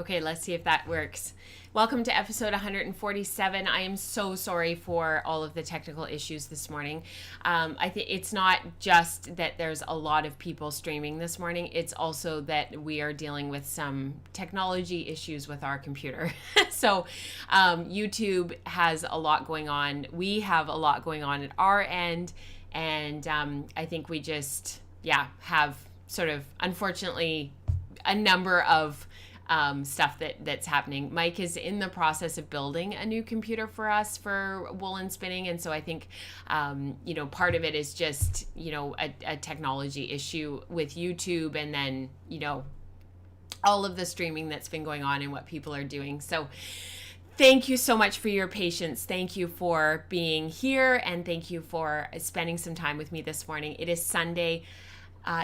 Okay, let's see if that works. Welcome to episode 147. I am so sorry for all of the technical issues this morning. I think it's not just that there's a lot of people streaming this morning. It's also that we are dealing with some technology issues with our computer. So YouTube has a lot going on. We have a lot going on at our end. And I think we just, have sort of, unfortunately, a number of stuff that's happening. Mike is in the process of building a new computer for us for woolen spinning. And so I think, part of it is just, a technology issue with YouTube and then, all of the streaming that's been going on and what people are doing. So thank you so much for your patience. Thank you for being here and thank you for spending some time with me this morning. It is Sunday,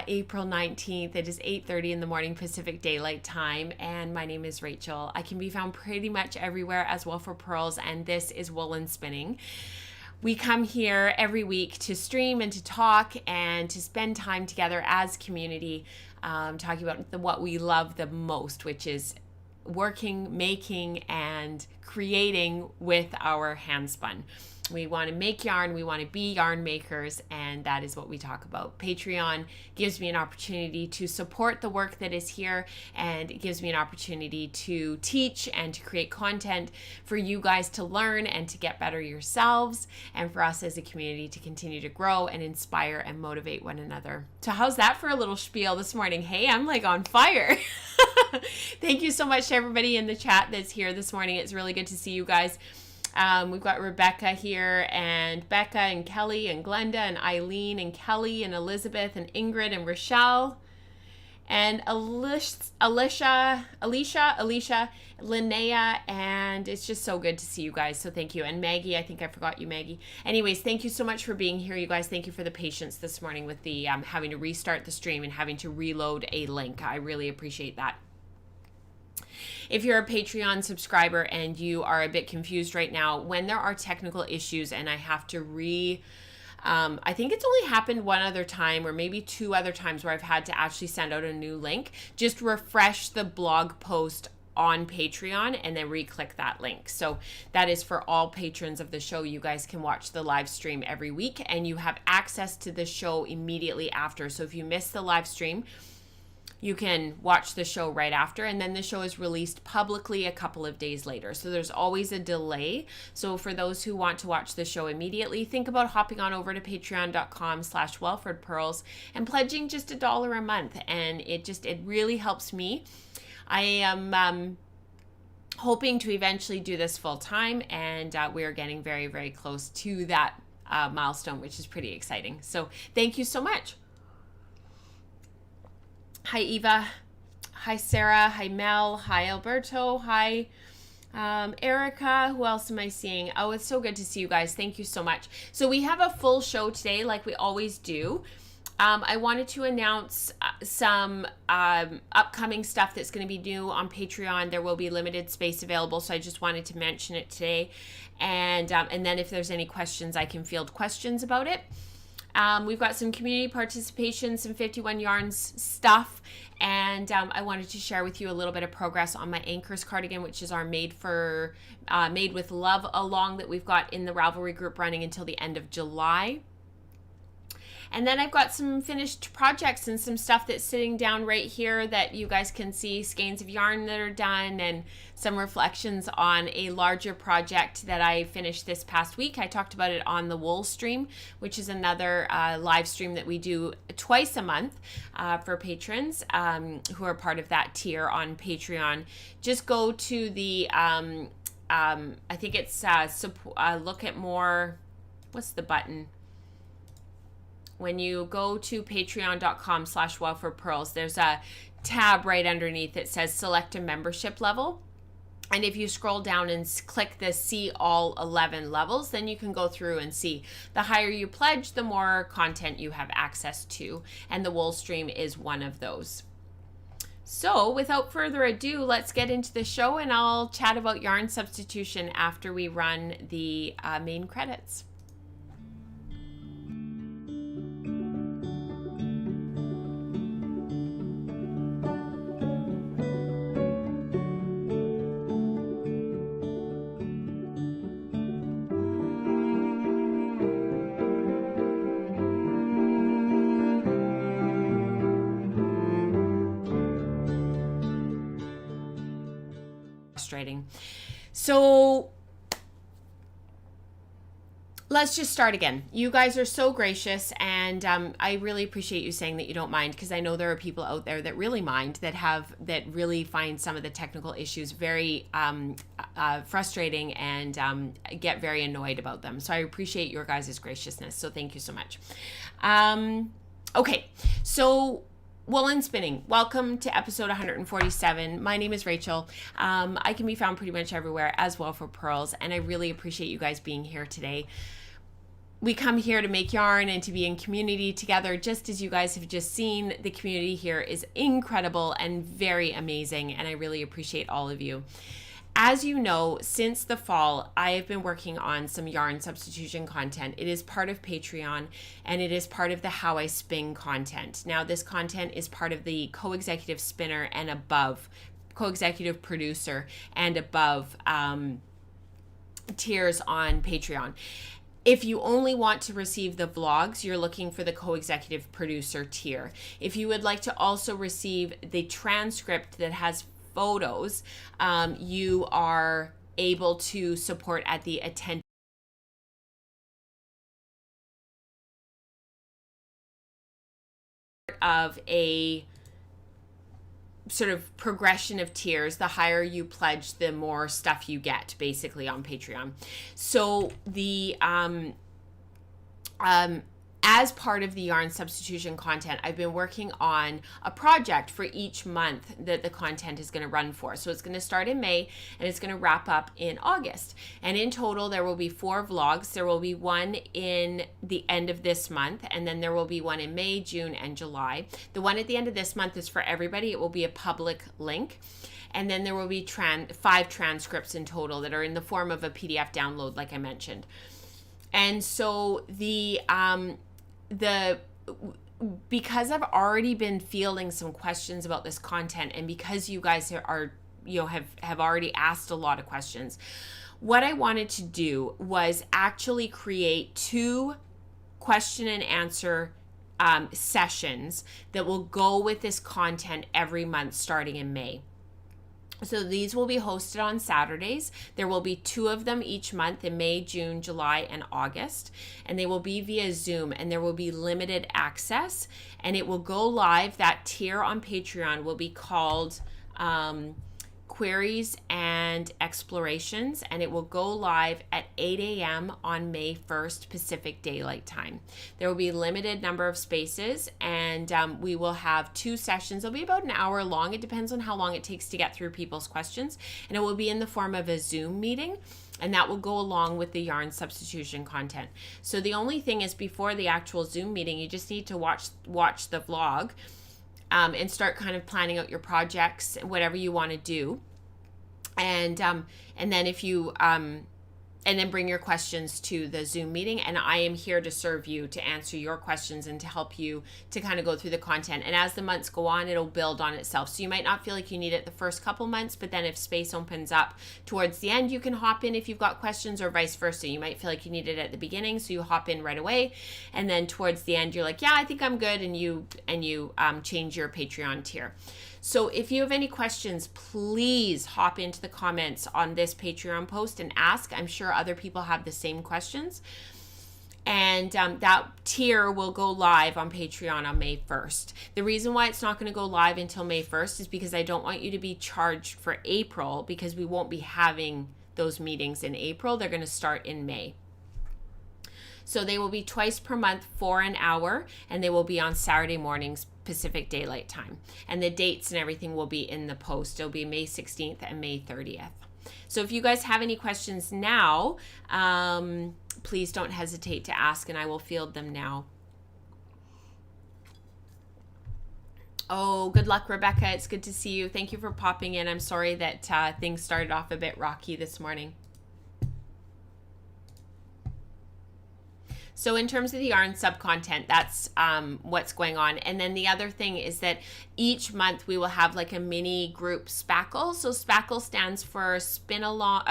April 19th. It is 8:30 in the morning Pacific Daylight Time, and my name is Rachel. I can be found pretty much everywhere as Well for Pearls, and this is Woolen Spinning. We come here every week to stream and to talk and to spend time together as community, talking about what we love the most, which is working, making, and creating with our handspun. We want to make yarn, we want to be yarn makers, and that is what we talk about. Patreon gives me an opportunity to support the work that is here, and it gives me an opportunity to teach and to create content for you guys to learn and to get better yourselves, and for us as a community to continue to grow and inspire and motivate one another. So how's that for a little spiel this morning? Hey, I'm like on fire. Thank you so much to everybody in the chat that's here this morning. It's really good to see you guys. We've got Rebecca here and Becca and Kelly and Glenda and Eileen and Kelly and Elizabeth and Ingrid and Rochelle and Alicia, Linnea, and it's just so good to see you guys. So thank you. And Maggie, I think I forgot you, Maggie. Anyways, thank you so much for being here, you guys. Thank you for the patience this morning with the having to restart the stream and having to reload a link. I really appreciate that. If you're a Patreon subscriber and you are a bit confused right now, when there are technical issues and I have to I think it's only happened one other time or maybe two other times where I've had to actually send out a new link, just refresh the blog post on Patreon and then re-click that link. So that is for all patrons of the show. You guys can watch the live stream every week and you have access to the show immediately after. So if you miss the live stream, you can watch the show right after, and then the show is released publicly a couple of days later. So there's always a delay. So for those who want to watch the show immediately, think about hopping on over to patreon.com/wellfordpearls and pledging just $1 a month. And it really helps me. I am hoping to eventually do this full time, and we are getting very, very close to that milestone, which is pretty exciting. So thank you so much. Hi, Eva. Hi, Sarah. Hi, Mel. Hi, Alberto. Hi, Erica. Who else am I seeing? Oh, it's so good to see you guys. Thank you so much. So we have a full show today like we always do. I wanted to announce some upcoming stuff that's going to be new on Patreon. There will be limited space available, so I just wanted to mention it today. And then if there's any questions, I can field questions about it. We've got some community participation, some 51 Yarns stuff, and I wanted to share with you a little bit of progress on my Anchors cardigan, which is our Made with Love along that we've got in the Ravelry group running until the end of July. And then I've got some finished projects and some stuff that's sitting down right here that you guys can see, skeins of yarn that are done and some reflections on a larger project that I finished this past week. I talked about it on the Wool stream, which is another live stream that we do twice a month for patrons who are part of that tier on Patreon. Just go to the, I think it's look at more, what's the button? When you go to patreon.com/wellforpearls, there's a tab right underneath that says select a membership level. And if you scroll down and click the see all 11 levels, then you can go through and see the higher you pledge, the more content you have access to. And the Wool stream is one of those. So without further ado, let's get into the show and I'll chat about yarn substitution after we run the main credits. frustrating. So let's just start again. You guys are so gracious, and I really appreciate you saying that you don't mind, because I know there are people out there that really mind, that really find some of the technical issues very frustrating and get very annoyed about them. So I appreciate your guys' graciousness. So thank you so much. Okay, so Woolen Spinning, welcome to episode 147. My name is Rachel. I can be found pretty much everywhere as well for pearls, and I really appreciate you guys being here today. We come here to make yarn and to be in community together, just as you guys have just seen. The community here is incredible and very amazing, and I really appreciate all of you. As you know, since the fall, I have been working on some yarn substitution content. It is part of Patreon, and it is part of the How I Spin content. Now, this content is part of the co-executive spinner and above, co-executive producer and above tiers on Patreon. If you only want to receive the vlogs, you're looking for the co-executive producer tier. If you would like to also receive the transcript that has photos, you are able to support at the attend of a sort of progression of tiers. The higher you pledge, the more stuff you get, basically, on Patreon. So the as part of the yarn substitution content, I've been working on a project for each month that the content is going to run for. So it's going to start in May and it's going to wrap up in August. And in total, there will be 4 vlogs. There will be one in the end of this month, and then there will be one in May, June, and July. The one at the end of this month is for everybody. It will be a public link. And then there will be 5 transcripts in total that are in the form of a PDF download, like I mentioned. And so because I've already been fielding some questions about this content, and because you guys are have already asked a lot of questions, what I wanted to do was actually create 2 question and answer sessions that will go with this content every month starting in May. So these will be hosted on Saturdays. There will be 2 of them each month in May, June, July, and August. And they will be via Zoom, and there will be limited access. And it will go live. That tier on Patreon will be called Queries and Explorations. And it will go live at 8 a.m. on May 1st, Pacific Daylight Time. There will be a limited number of spaces, and we will have 2 sessions. They'll be about an hour long. It depends on how long it takes to get through people's questions. And it will be in the form of a Zoom meeting, and that will go along with the yarn substitution content. So the only thing is, before the actual Zoom meeting, you just need to watch the vlog and start kind of planning out your projects, whatever you want to do. And then if you and then bring your questions to the Zoom meeting, and I am here to serve you, to answer your questions and to help you to kind of go through the content. And as the months go on, it'll build on itself. So you might not feel like you need it the first couple months, but then if space opens up towards the end, you can hop in if you've got questions, or vice versa. You might feel like you need it at the beginning, so you hop in right away, and then towards the end, you're like, yeah, I think I'm good, and you change your Patreon tier. So if you have any questions, please hop into the comments on this Patreon post and ask. I'm sure other people have the same questions. And that tier will go live on Patreon on May 1st. The reason why it's not going to go live until May 1st is because I don't want you to be charged for April, because we won't be having those meetings in April. They're going to start in May. So they will be twice per month for an hour, and they will be on Saturday mornings, Pacific Daylight Time. And the dates and everything will be in the post. It'll be May 16th and May 30th. So if you guys have any questions now, please don't hesitate to ask, and I will field them now. Oh, good luck, Rebecca. It's good to see you. Thank you for popping in. I'm sorry that things started off a bit rocky this morning. So in terms of the yarn sub-content, that's what's going on. And then the other thing is that each month we will have like a mini group spackle. So spackle stands for spin along,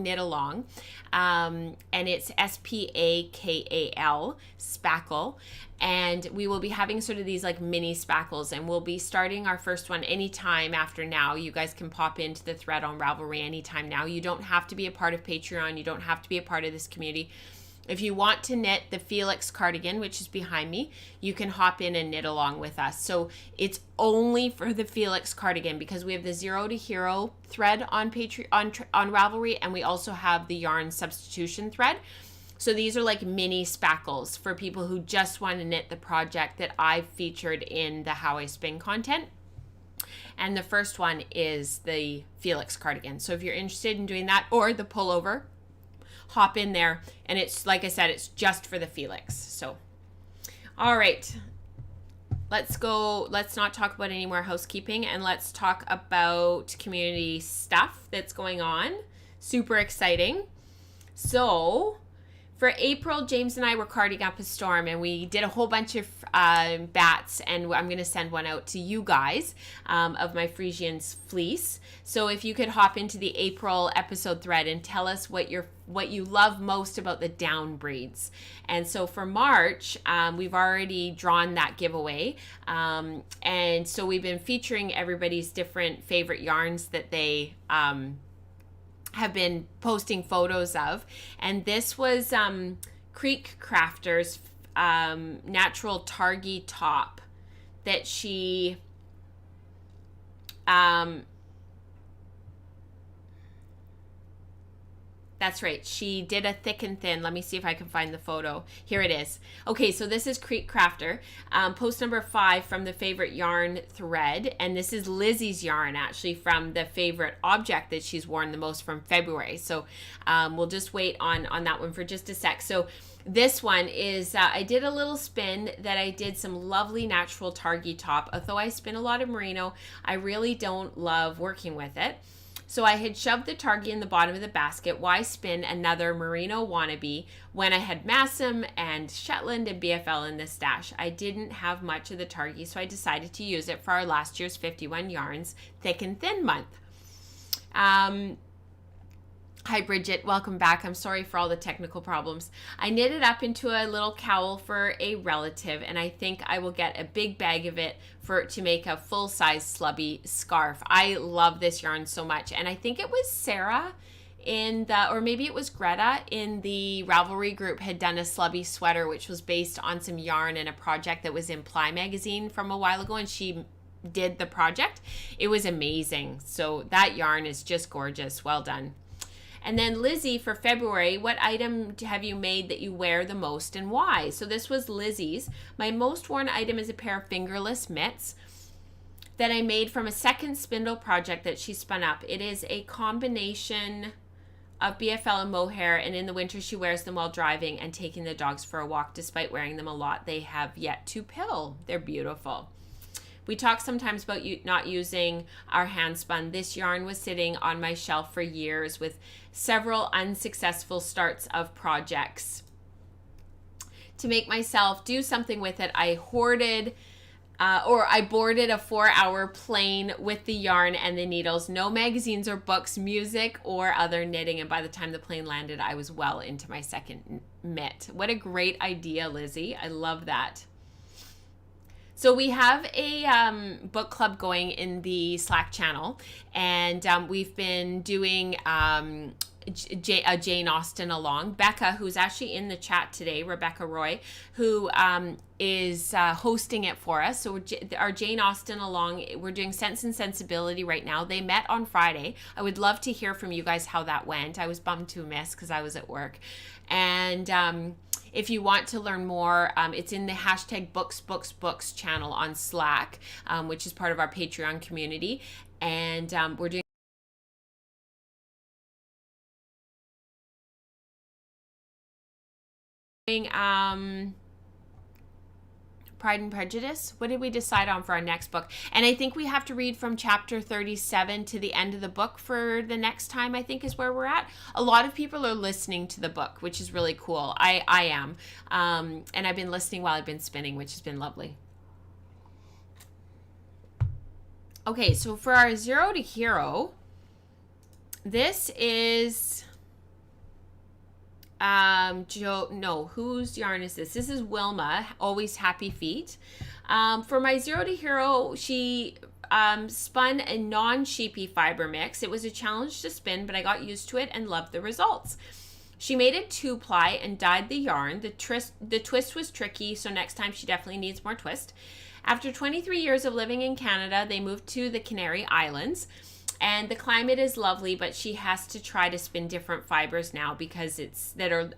knit along. And it's SPAKAL, spackle. and we will be having sort of these like mini spackles, and we'll be starting our first one anytime after now. You guys can pop into the thread on Ravelry anytime now. You don't have to be a part of Patreon. You don't have to be a part of this community. If you want to knit the Felix cardigan, which is behind me, you can hop in and knit along with us. So it's only for the Felix cardigan, because we have the Zero to Hero thread on Patreon, on Ravelry, and we also have the yarn substitution thread. So these are like mini spackles for people who just want to knit the project that I've featured in the How I Spin content. And the first one is the Felix cardigan. So if you're interested in doing that, or the pullover, hop in there. And it's, like I said, it's just for the Felix. So, all right, let's go. Let's not talk about any more housekeeping, and let's talk about community stuff that's going on. Super exciting. So for April, James and I were carding up a storm, and we did a whole bunch of bats, and I'm going to send one out to you guys of my Frisians fleece. So if you could hop into the April episode thread and tell us what you love most about the down breeds. And so for March, we've already drawn that giveaway. And so we've been featuring everybody's different favorite yarns that they have been posting photos of, and this was Creek Crafter's natural targy top that she that's right, she did a thick and thin. Let me see if I can find the photo. Here it is. Okay, so this is Creek Crafter, post number 5 from the favorite yarn thread, and this is Lizzie's yarn actually from the favorite object that she's worn the most from February. So we'll just wait on that one for just a sec. So this one is, I did a little spin that I did some lovely natural targy top. Although I spin a lot of merino, I really don't love working with it. So I had shoved the targy in the bottom of the basket. Why spin another merino wannabe when I had Massam and Shetland and BFL in the stash? I didn't have much of the targy, so I decided to use it for our last year's 51 Yarns Thick and Thin month. Hi, Bridget. Welcome back. I'm sorry for all the technical problems. I knit it up into a little cowl for a relative, and I think I will get a big bag of it to make a full-size slubby scarf. I love this yarn so much, and I think it was Sarah or maybe it was Greta in the Ravelry group had done a slubby sweater, which was based on some yarn and a project that was in Ply magazine from a while ago, and she did the project. It was amazing. So that yarn is just gorgeous. Well done. And then Lizzie for February, what item have you made that you wear the most and why? So this was Lizzie's. My most worn item is a pair of fingerless mitts that I made from a second spindle project that she spun up. It is a combination of BFL and mohair, and in the winter she wears them while driving and taking the dogs for a walk. Despite wearing them a lot, they have yet to pill. They're beautiful. We talk sometimes about not using our handspun. This yarn was sitting on my shelf for years with several unsuccessful starts of projects. To make myself do something with it, I boarded a 4-hour plane with the yarn and the needles. No magazines or books, music, or other knitting. And by the time the plane landed, I was well into my second mitt. What a great idea, Lizzie. I love that. So we have a book club going in the Slack channel, and we've been doing Jane Austen along. Becca, who's actually in the chat today, Rebecca Roy, who is hosting it for us. So our Jane Austen along, we're doing Sense and Sensibility right now. They met on Friday. I would love to hear from you guys how that went. I was bummed to miss because I was at work. And if you want to learn more, it's in the #BooksBooksBooks channel on Slack, which is part of our Patreon community. And we're doing Pride and Prejudice. What did we decide on for our next book? And I think we have to read from chapter 37 to the end of the book for the next time, I think is where we're at. A lot of people are listening to the book, which is really cool. I am. And I've been listening while I've been spinning, which has been lovely. Okay, so for our Zero to Hero, this is Joe, no, whose yarn is this? This is Wilma, Always Happy Feet. For my Zero to Hero, she spun a non-sheepy fiber mix. It was a challenge to spin, but I got used to it and loved the results. She made it 2-ply and dyed the yarn. The twist was tricky, so next time she definitely needs more twist. After 23 years of living in Canada, they moved to the Canary Islands. And the climate is lovely, but she has to try to spin different fibers now because that are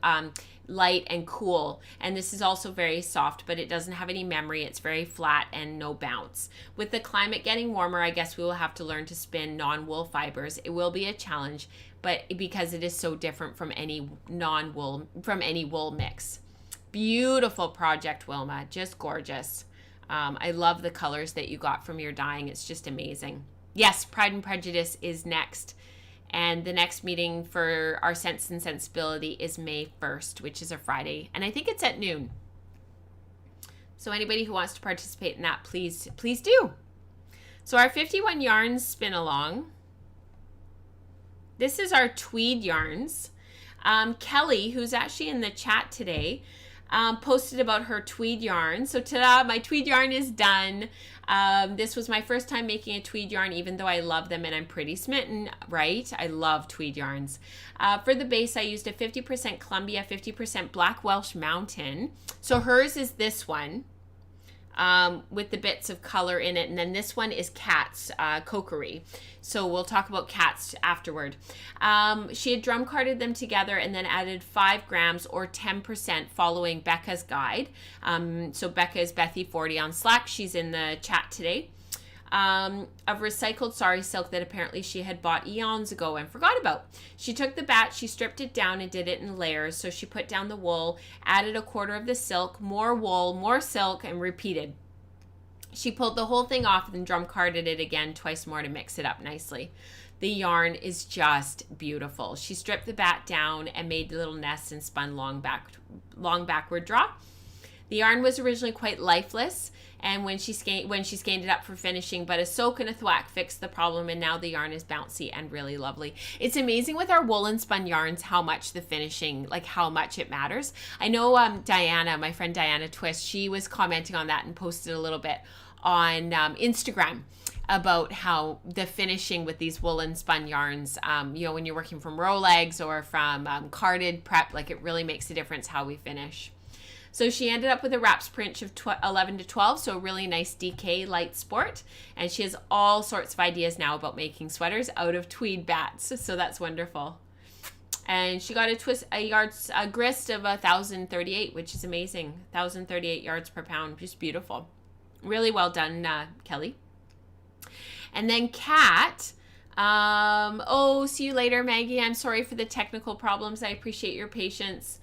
light and cool. And this is also very soft, but it doesn't have any memory. It's very flat and no bounce. With the climate getting warmer, I guess we will have to learn to spin non-wool fibers. It will be a challenge, but because it is so different from any wool mix. Beautiful project, Wilma. Just gorgeous. I love the colors that you got from your dyeing. It's just amazing. Yes, Pride and Prejudice is next. And the next meeting for our Sense and Sensibility is May 1st, which is a Friday. And I think it's at noon. So anybody who wants to participate in that, please do. So our 51 yarns spin along. This is our tweed yarns. Kelly, who's actually in the chat today, posted about her tweed yarn. So ta-da, my tweed yarn is done. This was my first time making a tweed yarn, even though I love them and I'm pretty smitten, right? I love tweed yarns. For the base, I used a 50% Columbia, 50% Black Welsh Mountain. So hers is this one with the bits of color in it. And then this one is Kat's Kokery. So we'll talk about Kat's afterward. She had drum carded them together and then added 5 grams or 10% following Becca's guide. So Becca is Bethy40 on Slack. She's in the chat today. Of recycled sari silk that apparently she had bought eons ago and forgot about. She took the batch, she stripped it down and did it in layers. So she put down the wool, added 1/4 of the silk, more wool, more silk, and repeated. She pulled the whole thing off and drum carded it again twice more to mix it up nicely. The yarn is just beautiful. She stripped the bat down and made little nests and spun long backward draw. The yarn was originally quite lifeless, and when she skeined it up for finishing, but a soak and a thwack fixed the problem, and now the yarn is bouncy and really lovely. It's amazing with our woolen spun yarns how much the finishing, like how much it matters. I know Diana, my friend Diana Twist, she was commenting on that and posted a little bit on Instagram about how the finishing with these woolen spun yarns, when you're working from row legs or from carded prep, like it really makes a difference how we finish. So she ended up with a wraps print of 11 to 12, so a really nice DK light sport. And she has all sorts of ideas now about making sweaters out of tweed bats, so that's wonderful. And she got a grist of 1,038, which is amazing. 1,038 yards per pound, just beautiful. Really well done, Kelly. And then Kat, see you later, Maggie. I'm sorry for the technical problems. I appreciate your patience.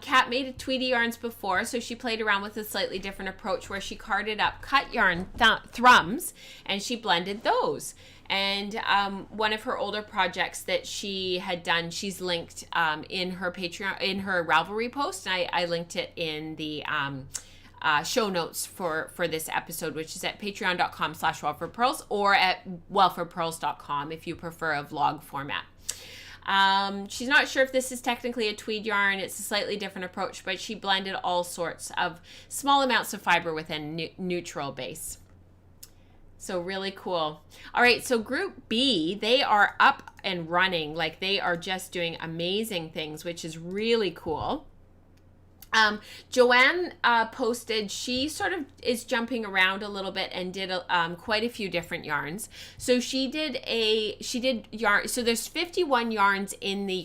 Kat made Tweedy yarns before, so she played around with a slightly different approach where she carded up cut yarn thrums and she blended those. And one of her older projects that she had done, she's linked in her Patreon, in her Ravelry post, and I linked it in the show notes for this episode, which is at patreon.com/wellforpearls or at wellforpearls.com if you prefer a vlog format. She's not sure if this is technically a tweed yarn. It's a slightly different approach, but she blended all sorts of small amounts of fiber with a neutral base. So really cool. All right, so group B, they are up and running. Like they are just doing amazing things, which is really cool. Joanne posted, she sort of is jumping around a little bit and did quite a few different yarns. So she did yarn. So there's 51 yarns in the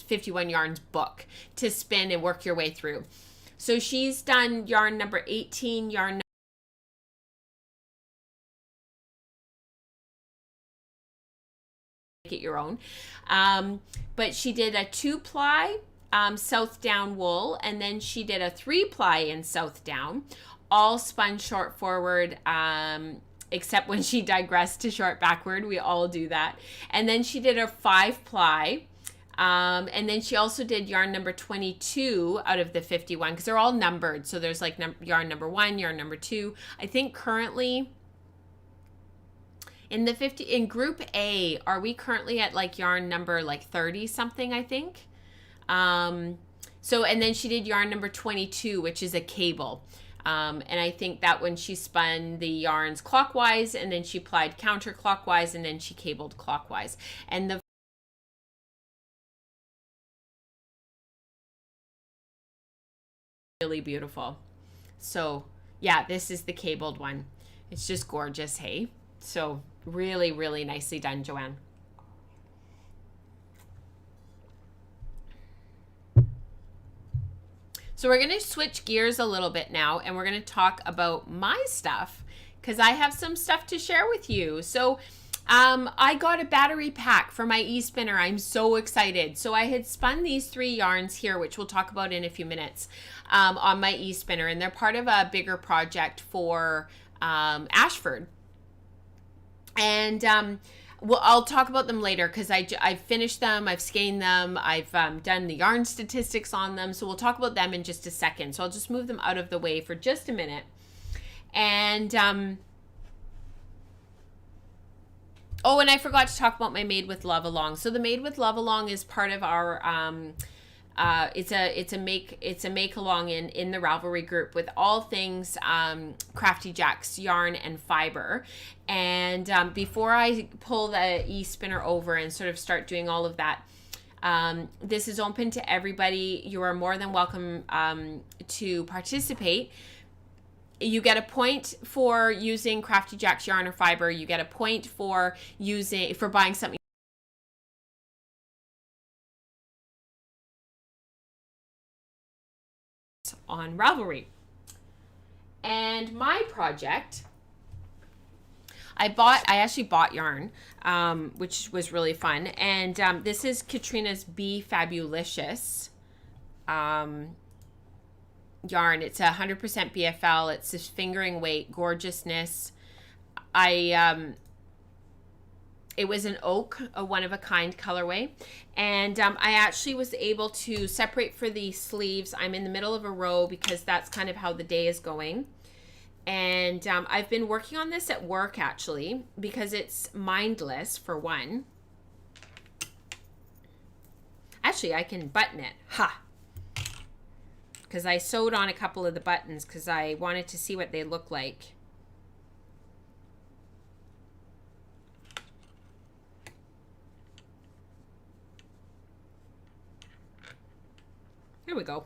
51 yarns book to spin and work your way through. So she's done yarn number 18, yarn make it your own. But she did a 2-ply south down wool, and then she did a 3-ply in south down, all spun short forward, except when she digressed to short backward. We all do that. And then she did a 5-ply, and then she also did yarn number 22 out of the 51, because they're all numbered. So there's like yarn number 1, yarn number 2. I think currently in group A, are we currently at like yarn number like 30 something, I think. And then she did yarn number 22, which is a cable. And I think that when she spun the yarns clockwise, and then she plied counterclockwise, and then she cabled clockwise. And the really beautiful. So yeah, this is the cabled one. It's just gorgeous, hey? So really, really nicely done, Joanne. So we're going to switch gears a little bit now, and we're going to talk about my stuff, because I have some stuff to share with you. So I got a battery pack for my e-spinner. I'm so excited. So I had spun these 3 yarns here, which we'll talk about in a few minutes, on my e-spinner, and they're part of a bigger project for Ashford. And well, I'll talk about them later, because I've finished them, I've skeined them, I've done the yarn statistics on them. So we'll talk about them in just a second. So I'll just move them out of the way for just a minute. And oh, and I forgot to talk about my Made with Love Along. So the Made with Love Along is part of our it's a make along in the Ravelry group with all things Crafty Jack's yarn and fiber. And before I pull the e-spinner over and sort of start doing all of that, this is open to everybody. You are more than welcome to participate. You get a point for using Crafty Jack's yarn or fiber. You get a point for buying something on Ravelry. And my project, I actually bought yarn, which was really fun. And this is Katrina's Be Fabulicious yarn. It's 100% BFL. It's this fingering weight gorgeousness. It was an oak, a one-of-a-kind colorway. And I actually was able to separate for the sleeves. I'm in the middle of a row because that's kind of how the day is going. And I've been working on this at work, actually, because it's mindless, for one. Actually, I can button it. Ha! Because I sewed on a couple of the buttons because I wanted to see what they look like. Here we go.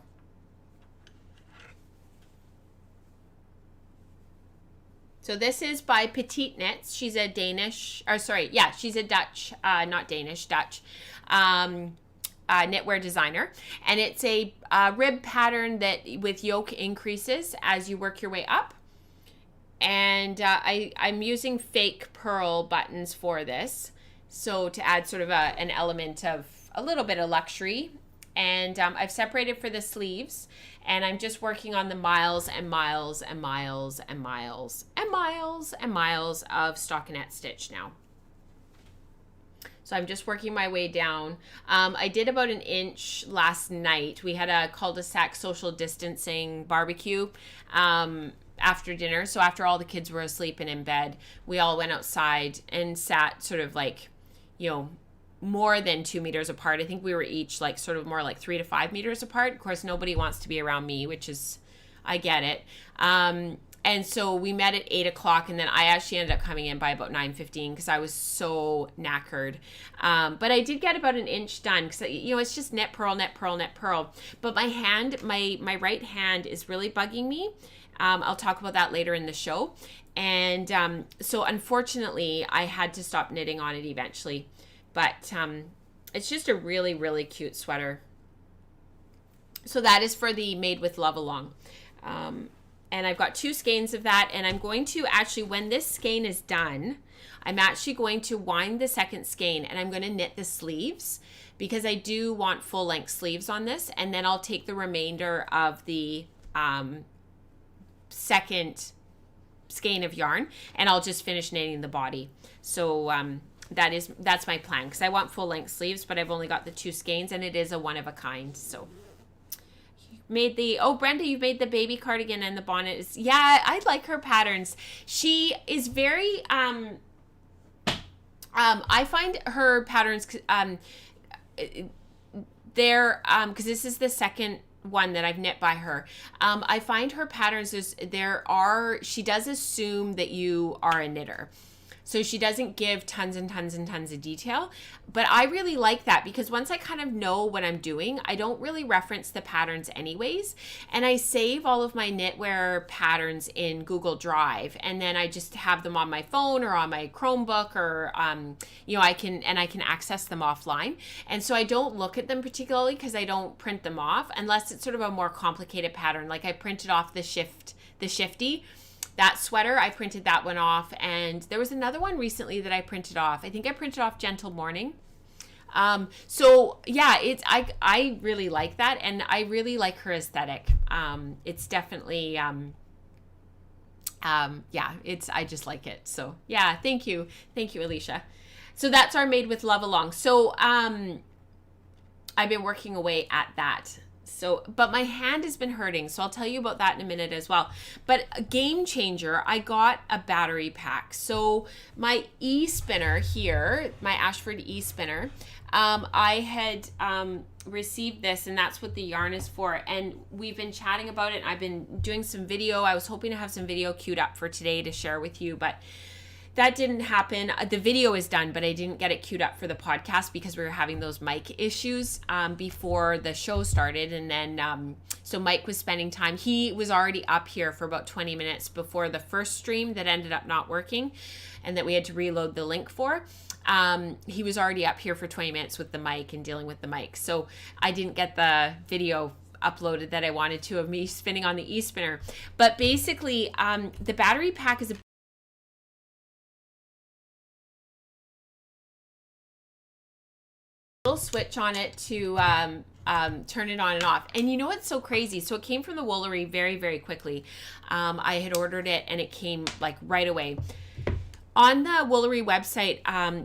So this is by Petite Knits. She's a Dutch, not Danish, Dutch knitwear designer. And it's a rib pattern that with yoke increases as you work your way up. And I'm using fake pearl buttons for this. So to add sort of an element of a little bit of luxury. And I've separated for the sleeves, and I'm just working on the miles and miles and miles and miles and miles and miles of stockinette stitch now. So I'm just working my way down. I did about an inch last night. We had a cul-de-sac social distancing barbecue after dinner. So after all the kids were asleep and in bed, we all went outside and sat sort of like, more than 2 meters apart. I think we were each like sort of more like 3 to 5 meters apart. Of course, nobody wants to be around me, which is, I get it. And so we met at 8 o'clock, and then I actually ended up coming in by about 9:15 because I was so knackered. But I did get about an inch done because, it's just knit, purl, knit, purl, knit, purl. But my hand, my right hand is really bugging me. I'll talk about that later in the show. And so unfortunately, I had to stop knitting on it eventually. But it's just a really, really cute sweater. So that is for the Made with Love Along. And I've got 2 skeins of that. And I'm going to actually, when this skein is done, I'm actually going to wind the second skein. And I'm going to knit the sleeves because I do want full length sleeves on this. And then I'll take the remainder of the second skein of yarn. And I'll just finish knitting the body. So that's my plan, because I want full length sleeves, but I've only got the 2 skeins, and it is a one of a kind. So Brenda, you made the baby cardigan, and the bonnet is, yeah, I like her patterns. She is very I find her patterns They're, because this is the second one that I've knit by her. I find her patterns, she does assume that you are a knitter. So she doesn't give tons and tons and tons of detail, but I really like that because once I kind of know what I'm doing, I don't really reference the patterns anyways. And I save all of my knitwear patterns in Google Drive, and then I just have them on my phone or on my Chromebook, or, I can access them offline. And so I don't look at them particularly because I don't print them off unless it's sort of a more complicated pattern. Like I printed off the Shifty. That sweater, I printed that one off, and there was another one recently that I printed off. I think I printed off Gentle Morning. So yeah, I really like that, and I really like her aesthetic. It's definitely I just like it. So yeah, thank you, Alicia. So that's our Made with Love along. So I've been working away at that. So, but my hand has been hurting, so I'll tell you about that in a minute as well. But a game changer, I got a battery pack. So my e-spinner here, my Ashford e-spinner, I had received this, and that's what the yarn is for. And we've been chatting about it. I've been doing some video. I was hoping to have some video queued up for today to share with you, but that didn't happen. The video is done, but I didn't get it queued up for the podcast because we were having those mic issues before the show started. And then, so Mike was spending time. He was already up here for about 20 minutes before the first stream that ended up not working and that we had to reload the link for. He was already up here for 20 minutes with the mic and dealing with the mic. So I didn't get the video uploaded that I wanted to of me spinning on the e-spinner. But basically, the battery pack is a switch on it to turn it on and off. And you know what's so crazy? So it came from the Woolery very, very quickly. I had ordered it and it came like right away. On the Woolery website,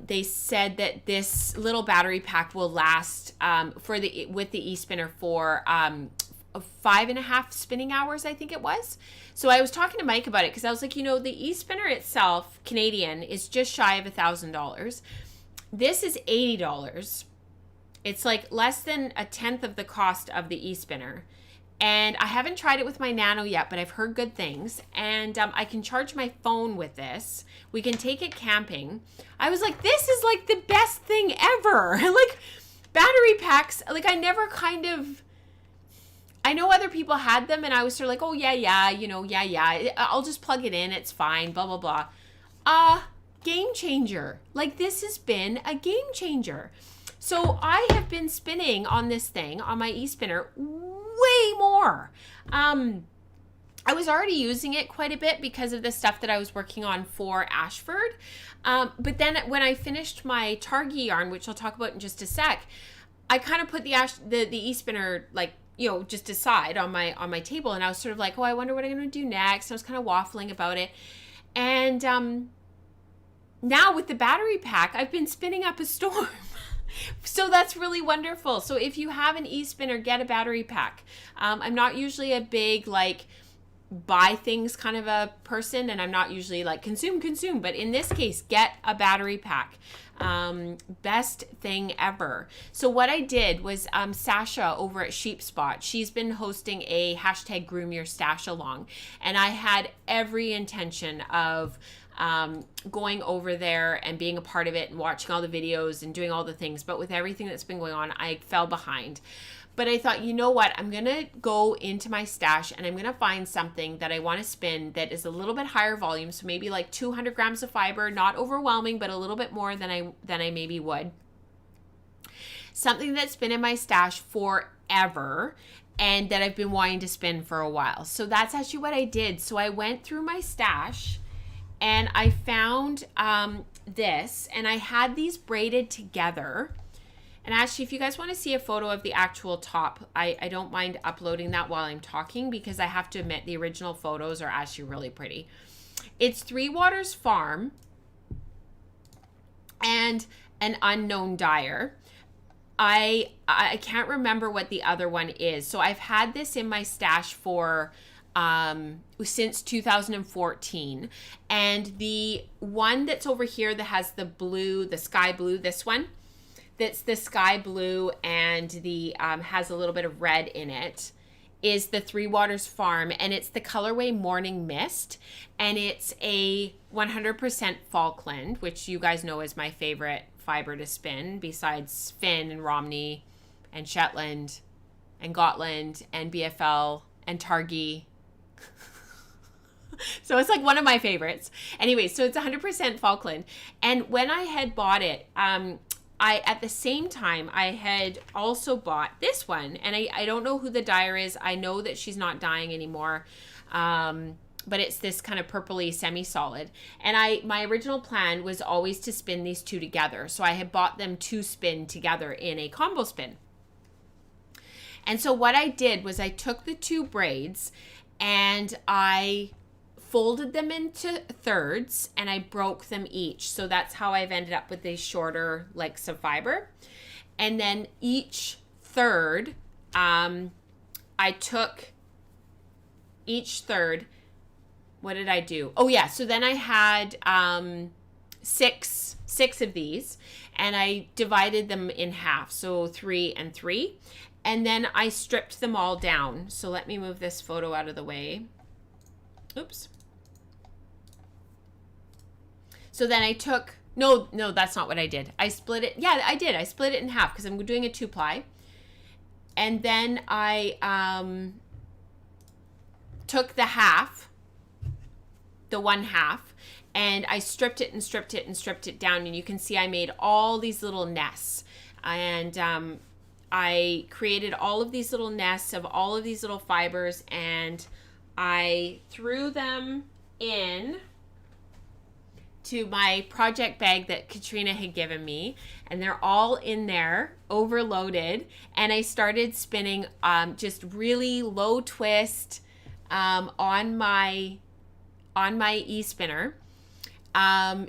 they said that this little battery pack will last with the e-spinner for 5.5 spinning hours, I think it was. So I was talking to Mike about it because I was like, the e-spinner itself, Canadian, is just shy of $1,000. This is $80. It's like less than a tenth of the cost of the e-spinner. And I haven't tried it with my Nano yet, but I've heard good things. And I can charge my phone with this. We can take it camping. I was like, this is like the best thing ever. Like battery packs, like I know other people had them and I was sort of like, oh yeah. I'll just plug it in. It's fine, blah, blah, blah. Game changer. Like this has been a game changer. So I have been spinning on this thing, on my e-spinner, way more. I was already using it quite a bit because of the stuff that I was working on for Ashford. But then when I finished my Targhee yarn, which I'll talk about in just a sec, I kind of put the e-spinner just aside on my table, and I was sort of like, oh, I wonder what I'm going to do next. I was kind of waffling about it. And now with the battery pack, I've been spinning up a storm. So that's really wonderful. So if you have an e-spinner, get a battery pack. I'm not usually a big buy things kind of a person, and I'm not usually like consume, but in this case, get a battery pack. Best thing ever. So what I did was Sasha over at Sheep Spot, she's been hosting a #GroomYourStash along, and I had every intention of going over there and being a part of it and watching all the videos and doing all the things. But with everything that's been going on, I fell behind. But I thought, you know what? I'm going to go into my stash and I'm going to find something that I want to spin that is a little bit higher volume. So maybe like 200 grams of fiber, not overwhelming, but a little bit more than I maybe would. Something that's been in my stash forever and that I've been wanting to spin for a while. So that's actually what I did. So I went through my stash and I found this, and I had these braided together. And actually, if you guys want to see a photo of the actual top, I don't mind uploading that while I'm talking, because I have to admit the original photos are actually really pretty. It's Three Waters Farm and an unknown dyer. I can't remember what the other one is. So I've had this in my stash for since 2014, and the one that's over here that has the blue, the sky blue, this one, that's the sky blue and the has a little bit of red in it is the Three Waters Farm, and it's the colorway Morning Mist, and it's a 100% Falkland, which you guys know is my favorite fiber to spin besides Finn and Romney and Shetland and Gotland and BFL and Targhee. So it's like one of my favorites. Anyway, so it's 100% Falkland. And when I had bought it, at the same time, I had also bought this one. And I don't know who the dyer is. I know that she's not dyeing anymore. But it's this kind of purpley semi-solid. And my original plan was always to spin these two together. So I had bought them to spin together in a combo spin. And so what I did was I took the two braids and I folded them into thirds and I broke them each. So that's how I've ended up with these shorter lengths of fiber. And then each third, I took each third. What did I do? Oh yeah, so then I had six of these and I divided them in half. So 3 and 3. And then I stripped them all down. So let me move this photo out of the way. Oops. So then I took, no, that's not what I did. I split it. Yeah, I did. I split it in half because I'm doing a 2-ply. And then I took the half, the 1/2, and I stripped it and stripped it and stripped it down. And you can see I made all these little nests. And I created all of these little nests of all of these little fibers, and I threw them in to my project bag that Katrina had given me, and they're all in there overloaded. And I started spinning just really low twist on my e-spinner.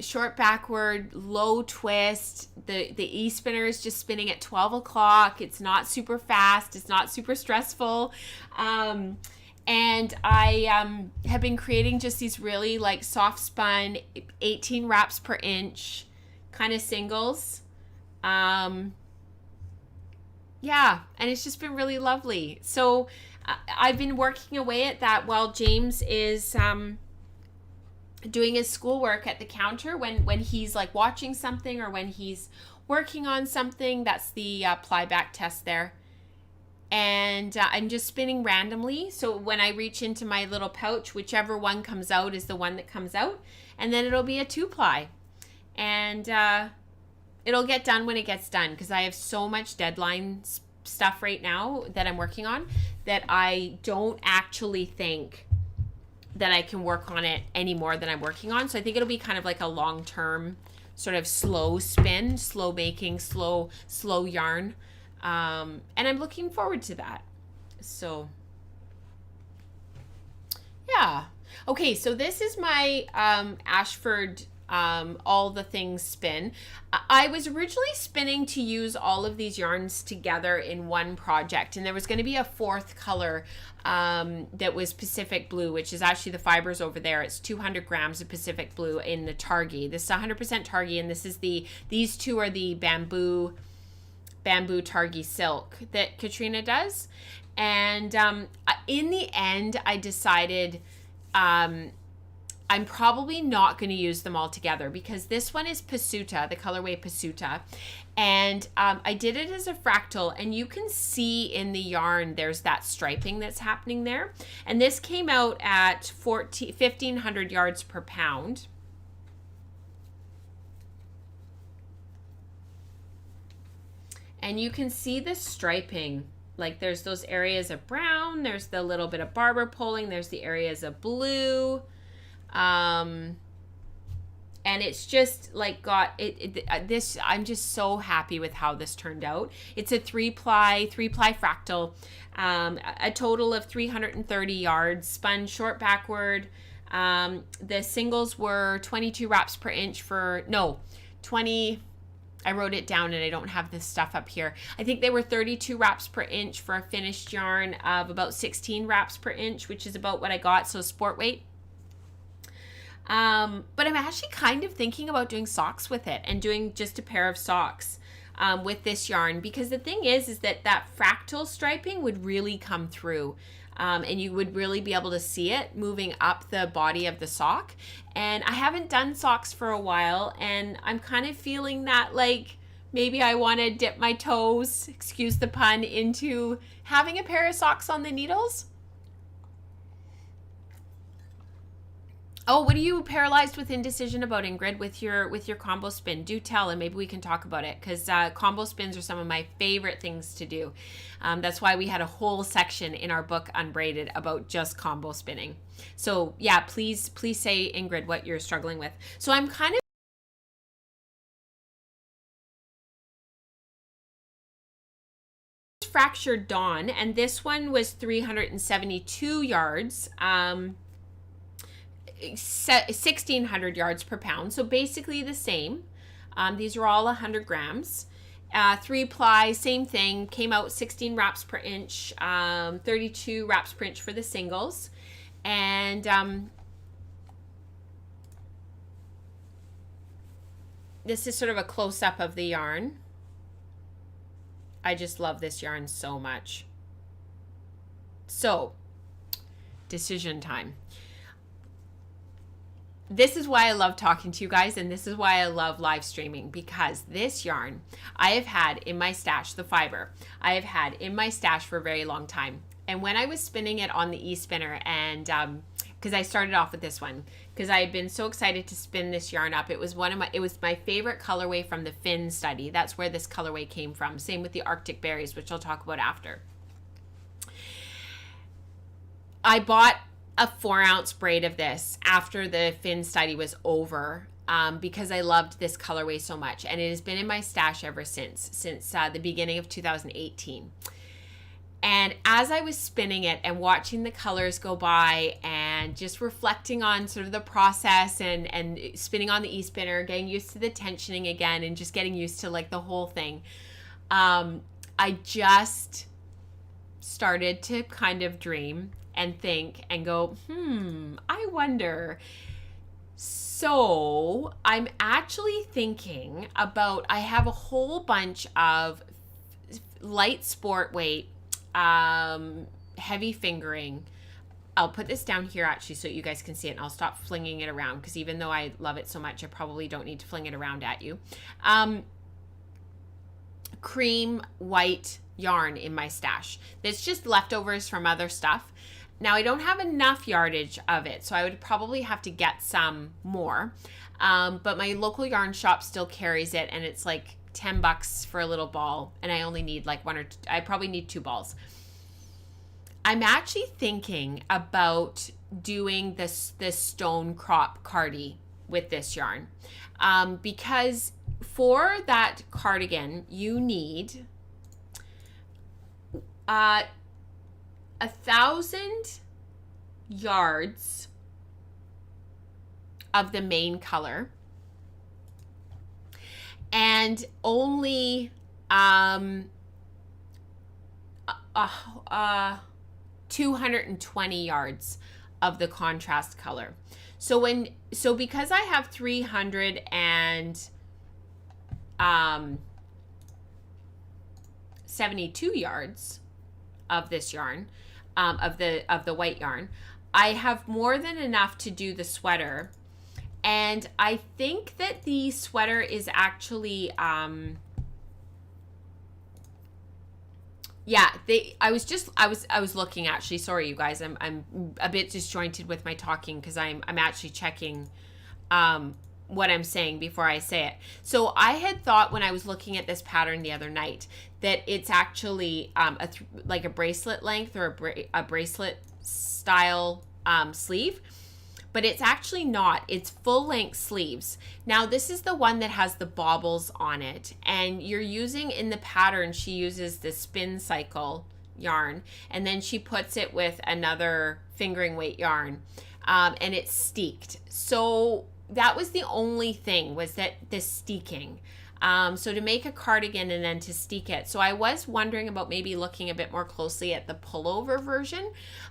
Short backward, low twist. The e-spinner is just spinning at 12 o'clock. It's not super fast. It's not super stressful. And I have been creating just these really like soft spun 18 wraps per inch kind of singles. Yeah, and it's just been really lovely. So I've been working away at that while James is doing his schoolwork at the counter when he's like watching something or when he's working on something. That's the ply back test there. And I'm just spinning randomly. So when I reach into my little pouch, whichever one comes out is the one that comes out. And then it'll be a 2-ply. And it'll get done when it gets done, because I have so much deadline stuff right now that I'm working on that I don't actually think that I can work on it any more than I'm working on. So I think it'll be kind of like a long-term sort of slow spin, slow baking, slow yarn. And I'm looking forward to that. So, yeah. Okay, so this is my Ashford all the things spin. I was originally spinning to use all of these yarns together in one project, and there was going to be a fourth color that was Pacific Blue, which is actually the fibers over there. It's 200 grams of Pacific Blue in the Targhee. This is 100% Targhee, and this is these two are the bamboo Targhee silk that Katrina does. And in the end, I decided I'm probably not going to use them all together, because this one is Pasuta, the colorway Pasuta. And I did it as a fractal, and you can see in the yarn there's that striping that's happening there. And this came out at 1,500 yards per pound. And you can see the striping, like there's those areas of brown, there's the little bit of barber pulling, there's the areas of blue. And it's just like this, I'm just so happy with how this turned out. It's a 3-ply fractal, a total of 330 yards, spun short backward. The singles were 22 wraps per inch for, no, 20, I wrote it down and I don't have this stuff up here. I think they were 32 wraps per inch for a finished yarn of about 16 wraps per inch, which is about what I got, so sport weight. But I'm actually kind of thinking about doing socks with it and doing just a pair of socks. with this yarn, because the thing is that that fractal striping would really come through. And you would really be able to see it moving up the body of the sock. And I haven't done socks for a while, and I'm kind of feeling that like maybe I want to dip my toes, excuse the pun, into having a pair of socks on the needles. Oh, what are you paralyzed with indecision about, Ingrid, with your combo spin? Do tell, and maybe we can talk about it, because combo spins are some of my favorite things to do. That's why we had a whole section in our book Unbraided about just combo spinning. So yeah, please say, Ingrid, what you're struggling with. So I'm kind of fractured Dawn, and this one was 372 yards. 1,600 yards per pound, so basically the same. These are all 100 grams. 3 ply, same thing, came out 16 wraps per inch, 32 wraps per inch for the singles. And this is sort of a close-up of the yarn. I just love this yarn so much. So, decision time. This is why I love talking to you guys, and this is why I love live streaming, because this yarn I have had in my stash, the fiber, I have had in my stash for a very long time. And when I was spinning it on the e-spinner, and because I started off with this one, because I had been so excited to spin this yarn up. It was my favorite colorway from the Fin study. That's where this colorway came from. Same with the Arctic Berries, which I'll talk about after. I bought a 4-ounce braid of this after the Fin study was over, because I loved this colorway so much, and it has been in my stash ever since the beginning of 2018. And as I was spinning it and watching the colors go by and just reflecting on sort of the process and spinning on the e-spinner, getting used to the tensioning again and just getting used to like the whole thing, I just started to kind of dream and think and go, I wonder. So I'm actually thinking about, I have a whole bunch of light sport weight, heavy fingering. I'll put this down here actually so you guys can see it, and I'll stop flinging it around, because even though I love it so much, I probably don't need to fling it around at you. Cream white yarn in my stash. That's just leftovers from other stuff. Now I don't have enough yardage of it, so I would probably have to get some more. But my local yarn shop still carries it, and it's like $10 for a little ball, and I only need like I probably need 2 balls. I'm actually thinking about doing this stone crop cardi with this yarn, because for that cardigan you need 1,000 yards of the main color, and only 220 yards of the contrast color. So because I have 372 yards of this yarn, of the white yarn, I have more than enough to do the sweater. And I think that the sweater is actually I was looking actually, sorry you guys, I'm a bit disjointed with my talking, because I'm actually checking what I'm saying before I say it. So I had thought when I was looking at this pattern the other night that it's actually like a bracelet length or a bracelet style sleeve, but it's actually not. It's full length sleeves. Now this is the one that has the baubles on it, and you're using in the pattern, she uses the spin cycle yarn, and then she puts it with another fingering weight yarn, and it's steeked. So that was the only thing, was that the steeking. So to make a cardigan and then to steek it. So I was wondering about maybe looking a bit more closely at the pullover version.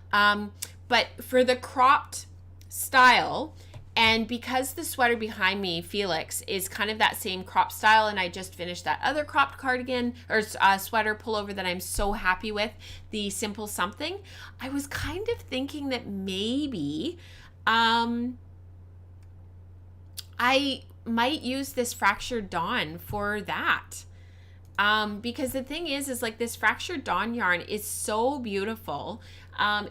But for the cropped style, And because the sweater behind me, Felix, is kind of that same crop style, and I just finished that other cropped cardigan or sweater pullover that I'm so happy with, the Simple Something, I was kind of thinking that maybe I might use this Fractured Dawn for that. Because the thing is like this Fractured Dawn yarn is so beautiful.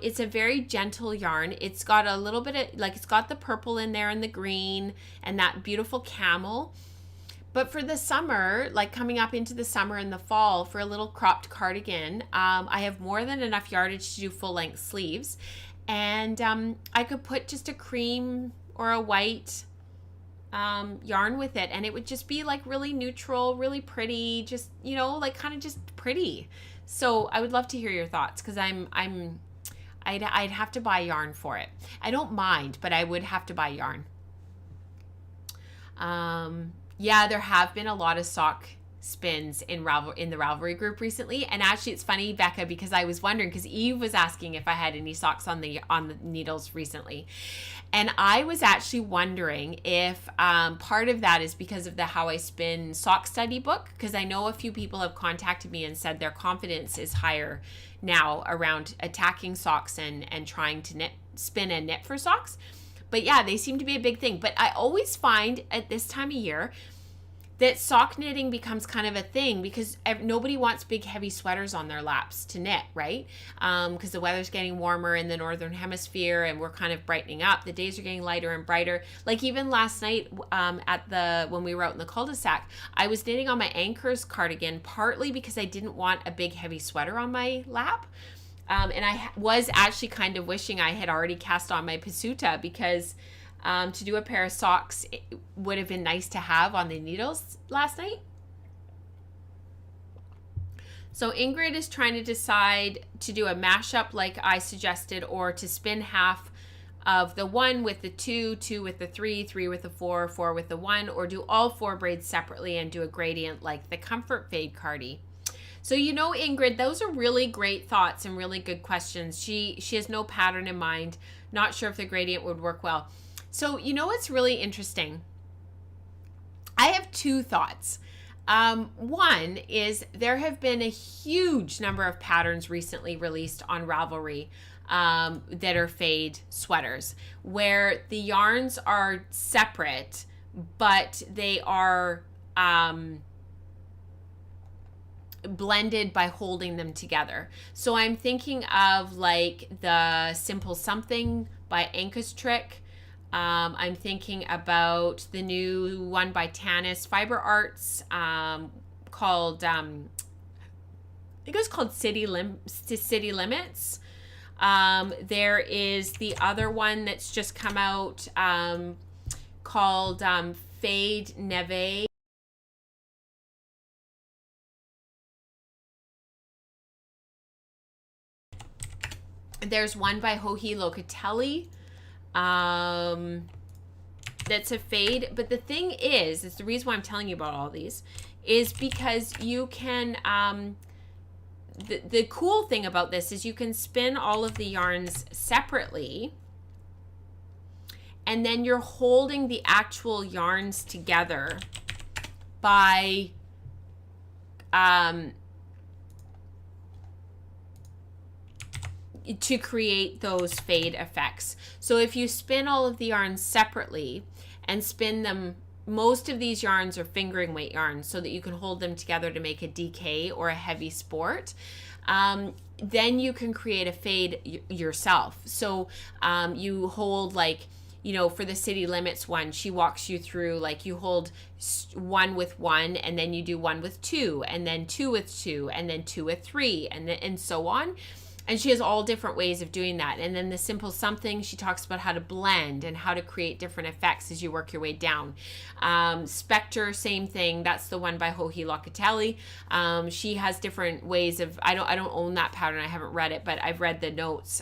It's a very gentle yarn. It's got a little bit of, like, it's got the purple in there and the green and that beautiful camel. But for the summer, like coming up into the summer and the fall, for a little cropped cardigan, I have more than enough yardage to do full length sleeves. And I could put just a cream or a white yarn with it, and it would just be like really neutral, really pretty, just, you know, like kind of just pretty. So I would love to hear your thoughts, because I'd have to buy yarn for it. I don't mind, but I would have to buy yarn. Yeah, there have been a lot of sock spins in the Ravelry group recently, and actually it's funny, Becca, because I was wondering, because Eve was asking if I had any socks on the needles recently, and I was actually wondering if part of that is because of the How I Spin sock study book, because I know a few people have contacted me and said their confidence is higher now around attacking socks and trying to spin and knit for socks. But yeah, they seem to be a big thing. But I always find at this time of year that sock knitting becomes kind of a thing, because nobody wants big heavy sweaters on their laps to knit, right? Because the weather's getting warmer in the northern hemisphere and we're kind of brightening up. The days are getting lighter and brighter. Like even last night when we were out in the cul-de-sac, I was knitting on my Anchors cardigan, partly because I didn't want a big heavy sweater on my lap. And I was actually kind of wishing I had already cast on my Pasuta, because to do a pair of socks, it would have been nice to have on the needles last night. So Ingrid is trying to decide to do a mashup like I suggested, or to spin half of the 1 with the 2, 2 with the 3, 3 with the 4, 4 with the 1, or do all 4 braids separately and do a gradient like the Comfort Fade Cardi. So, you know, Ingrid, those are really great thoughts and really good questions. She has no pattern in mind. Not sure if the gradient would work well. So, you know what's really interesting? I have 2 thoughts. One is there have been a huge number of patterns recently released on Ravelry that are fade sweaters, where the yarns are separate, but they are blended by holding them together. So I'm thinking of like the Simple Something by Anka's Trick. I'm thinking about the new one by Tanis Fiber Arts called I think it was called City Limits. There is the other one that's just come out called Fade Neve. There's one by Joji Locatelli that's a fade. But the thing is the reason why I'm telling you about all these is because you can, the cool thing about this is you can spin all of the yarns separately, and then you're holding the actual yarns together by to create those fade effects. So if you spin all of the yarns separately and spin them, most of these yarns are fingering weight yarns so that you can hold them together to make a DK or a heavy sport. Then you can create a fade yourself. So you hold, like, you know, for the City Limits one, she walks you through, like, you hold 1 with 1, and then you do 1 with 2, and then 2 with 2, and then 2 with 3, and so on. And she has all different ways of doing that. And then the Simple Something, she talks about how to blend and how to create different effects as you work your way down. Spectre, same thing. That's the one by Joji Locatelli. She has different ways of, I don't own that pattern. I haven't read it, but I've read the notes.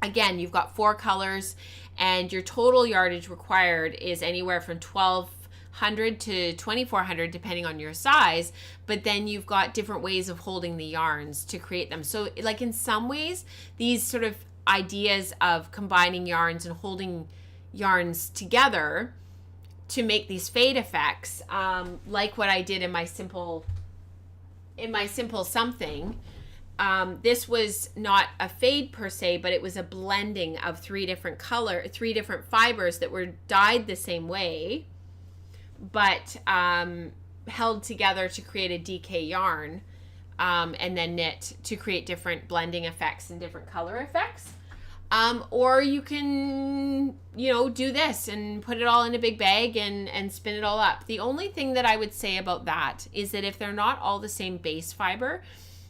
Again, you've got 4 colors, and your total yardage required is anywhere from 1,200 to 2,400 depending on your size, but then you've got different ways of holding the yarns to create them. So, like, in some ways, these sort of ideas of combining yarns and holding yarns together to make these fade effects, like what I did in my simple something. This was not a fade per se, but it was a blending of three different fibers that were dyed the same way, but held together to create a DK yarn, and then knit to create different blending effects and different color effects. Or you can, do this and put it all in a big bag and spin it all up. The only thing that I would say about that is that if they're not all the same base fiber,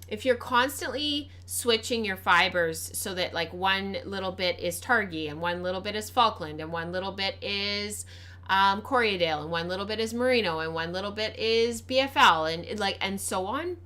if you're constantly switching your fibers so that like one little bit is Targhee and one little bit is Falkland and one little bit is Corriedale and one little bit is Merino and one little bit is BFL and so on,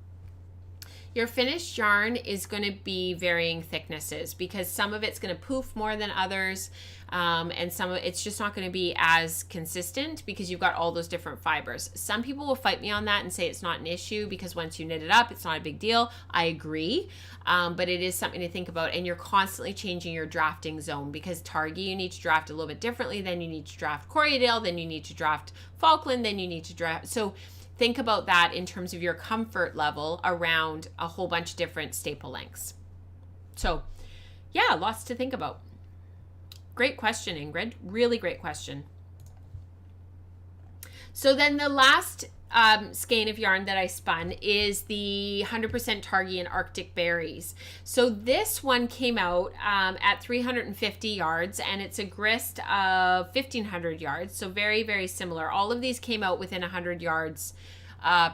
your finished yarn is going to be varying thicknesses because some of it's going to poof more than others, and some of it's just not going to be as consistent because you've got all those different fibers. Some people will fight me on that and say it's not an issue because once you knit it up, it's not a big deal. I agree, but it is something to think about, and you're constantly changing your drafting zone because Targhee you need to draft a little bit differently, then you need to draft Corriedale, then you need to draft Falkland, then you need to draft... So think about that in terms of your comfort level around a whole bunch of different staple lengths. So yeah, lots to think about. Great question, Ingrid. Really great question. So then the last skein of yarn that I spun is the 100% Targhee and Arctic Berries. So this one came out at 350 yards, and it's a grist of 1,500 yards. So very, very similar. All of these came out within 100 yards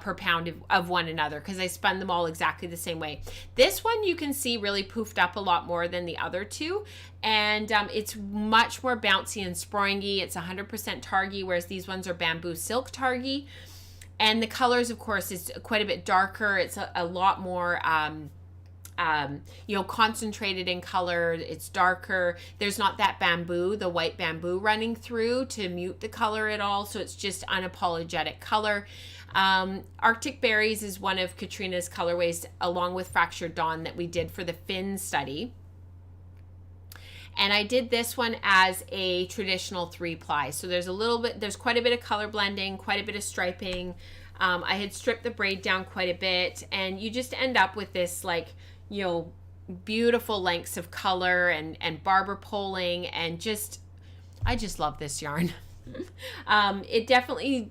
per pound of one another because I spun them all exactly the same way. This one you can see really poofed up a lot more than the other two, and it's much more bouncy and springy. It's 100% Targhee, whereas these ones are bamboo silk Targhee. And the colors, of course, is quite a bit darker. It's a lot more, concentrated in color. It's darker. There's not that bamboo, the white bamboo running through to mute the color at all. So it's just unapologetic color. Arctic Berries is one of Katrina's colorways, along with Fractured Dawn, that we did for the Fin study. And I did this one as a traditional 3-ply. So there's quite a bit of color blending, quite a bit of striping. I had stripped the braid down quite a bit, and you just end up with this beautiful lengths of color and barber poling, and I just love this yarn. It definitely,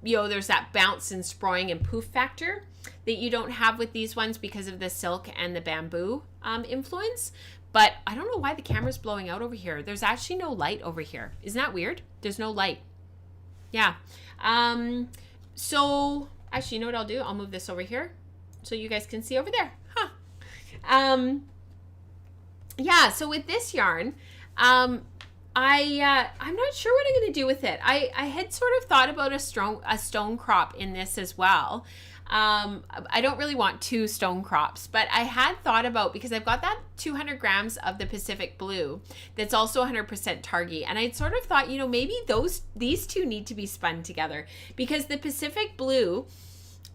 there's that bounce and sproing and poof factor that you don't have with these ones because of the silk and the bamboo influence. But I don't know why the camera's blowing out over here. There's actually no light over here. Isn't that weird? There's no light. Yeah. So actually, you know what I'll do? I'll move this over here so you guys can see over there. Yeah, so with this yarn, I'm not sure what I'm going to do with it. I had sort of thought about a stone crop in this as well. I don't really want 2 stone crops, but I had thought about, because I've got that 200 grams of the Pacific Blue that's also 100% Targhee, and I'd sort of thought, maybe these two need to be spun together, because the Pacific Blue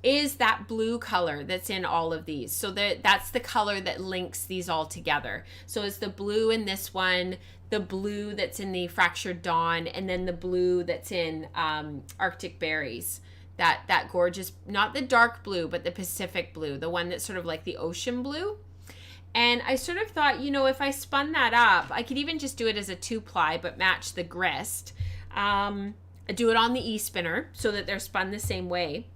is that blue color that's in all of these. So that's the color that links these all together. So it's the blue in this one, the blue that's in the Fractured Dawn, and then the blue that's in Arctic Berries. That gorgeous, not the dark blue, but the Pacific Blue, the one that's sort of like the ocean blue. And I sort of thought, if I spun that up, I could even just do it as a 2-ply, but match the grist. Do it on the e-spinner so that they're spun the same way.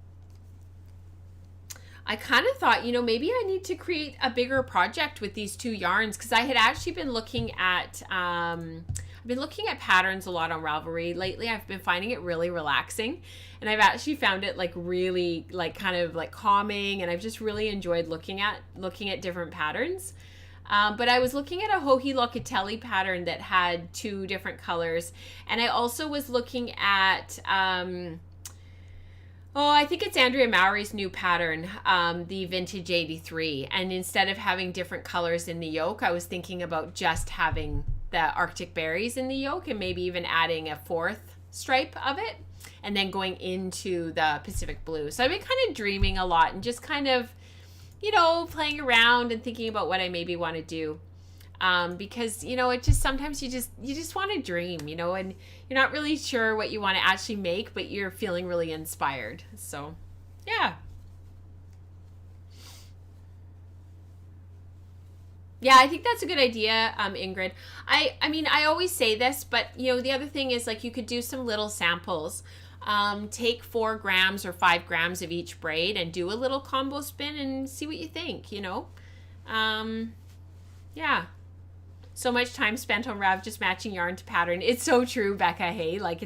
I kind of thought, maybe I need to create a bigger project with these 2 yarns, because I had actually been looking at patterns a lot on Ravelry lately. I've been finding it really relaxing, and I've actually found it really kind of calming, and I've just really enjoyed looking at different patterns. But I was looking at a Joji Locatelli pattern that had 2 different colors, and I also was looking at I think it's Andrea Mowry's new pattern, the Vintage 83. And instead of having different colors in the yoke, I was thinking about just having the Arctic Berries in the yoke and maybe even adding a 4th stripe of it and then going into the Pacific Blue. So I've been kind of dreaming a lot and just kind of, playing around and thinking about what I maybe want to do. because, you know, it just, sometimes you just want to dream, you know, and you're not really sure what you want to actually make, but you're feeling really inspired. So yeah. Yeah, I think that's a good idea, Ingrid. I mean, I always say this, but you know, the other thing is like you could do some little samples. Take 4 grams or 5 grams of each braid and do a little combo spin and see what you think, you know? Yeah. So much time spent on Rav just matching yarn to pattern. It's so true, Becca. Hey, like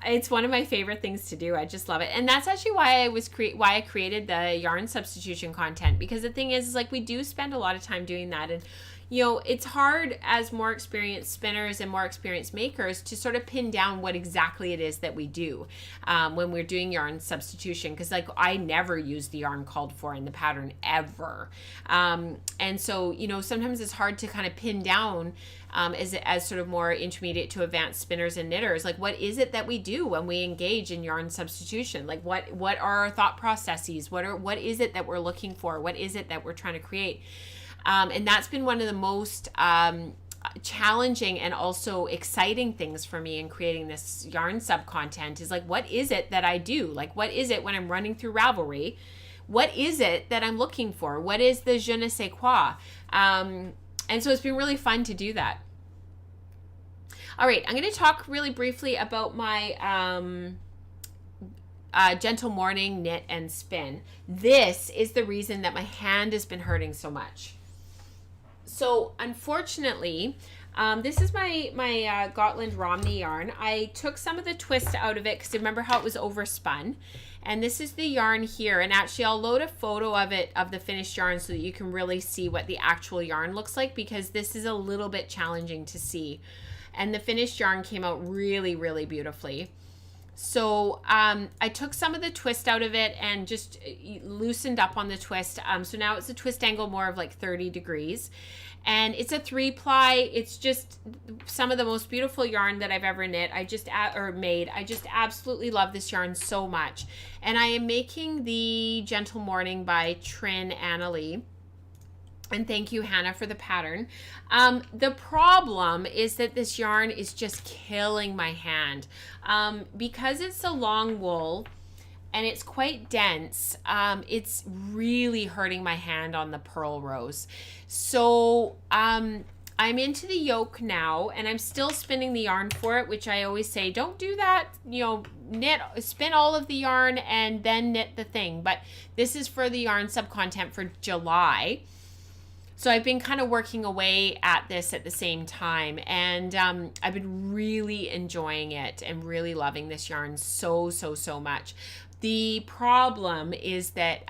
it's one of my favorite things to do. I just love it. And that's actually why I created the yarn substitution content, because the thing is like we do spend a lot of time doing that, and you know, it's hard as more experienced spinners and more experienced makers to sort of pin down what exactly it is that we do when we're doing yarn substitution, because like I never use the yarn called for in the pattern ever. And so, you know, sometimes it's hard to kind of pin down as sort of more intermediate to advanced spinners and knitters, like what is it that we do when we engage in yarn substitution? Like what are our thought processes? What is it that we're looking for? What is it that we're trying to create? And that's been one of the most challenging and also exciting things for me in creating this yarn sub content, is like, what is it that I do? Like, what is it when I'm running through Ravelry? What is it that I'm looking for? What is the je ne sais quoi? And so it's been really fun to do that. All right, I'm going to talk really briefly about my gentle morning knit and spin. This is the reason that my hand has been hurting so much. So unfortunately, this is my Gotland Romney yarn. I took some of the twist out of it because remember how it was overspun. And this is the yarn here. And actually I'll load a photo of it, of the finished yarn, so that you can really see what the actual yarn looks like, because this is a little bit challenging to see. And the finished yarn came out really, really beautifully. So I took some of the twist out of it and just loosened up on the twist. So now it's a twist angle more of like 30 degrees. And it's a 3-ply. It's just some of the most beautiful yarn that I've ever knit. I just absolutely love this yarn so much. And I am making the Gentle Morning by Trin Annalie. And thank you, Hannah, for the pattern. The problem is that this yarn is just killing my hand. Because it's a long wool and it's quite dense, it's really hurting my hand on the purl rows. So I'm into the yoke now, and I'm still spinning the yarn for it, which I always say, don't do that, you know, spin all of the yarn and then knit the thing. But this is for the yarn sub content for July. So I've been kind of working away at this at the same time, and I've been really enjoying it and really loving this yarn so much. The problem is that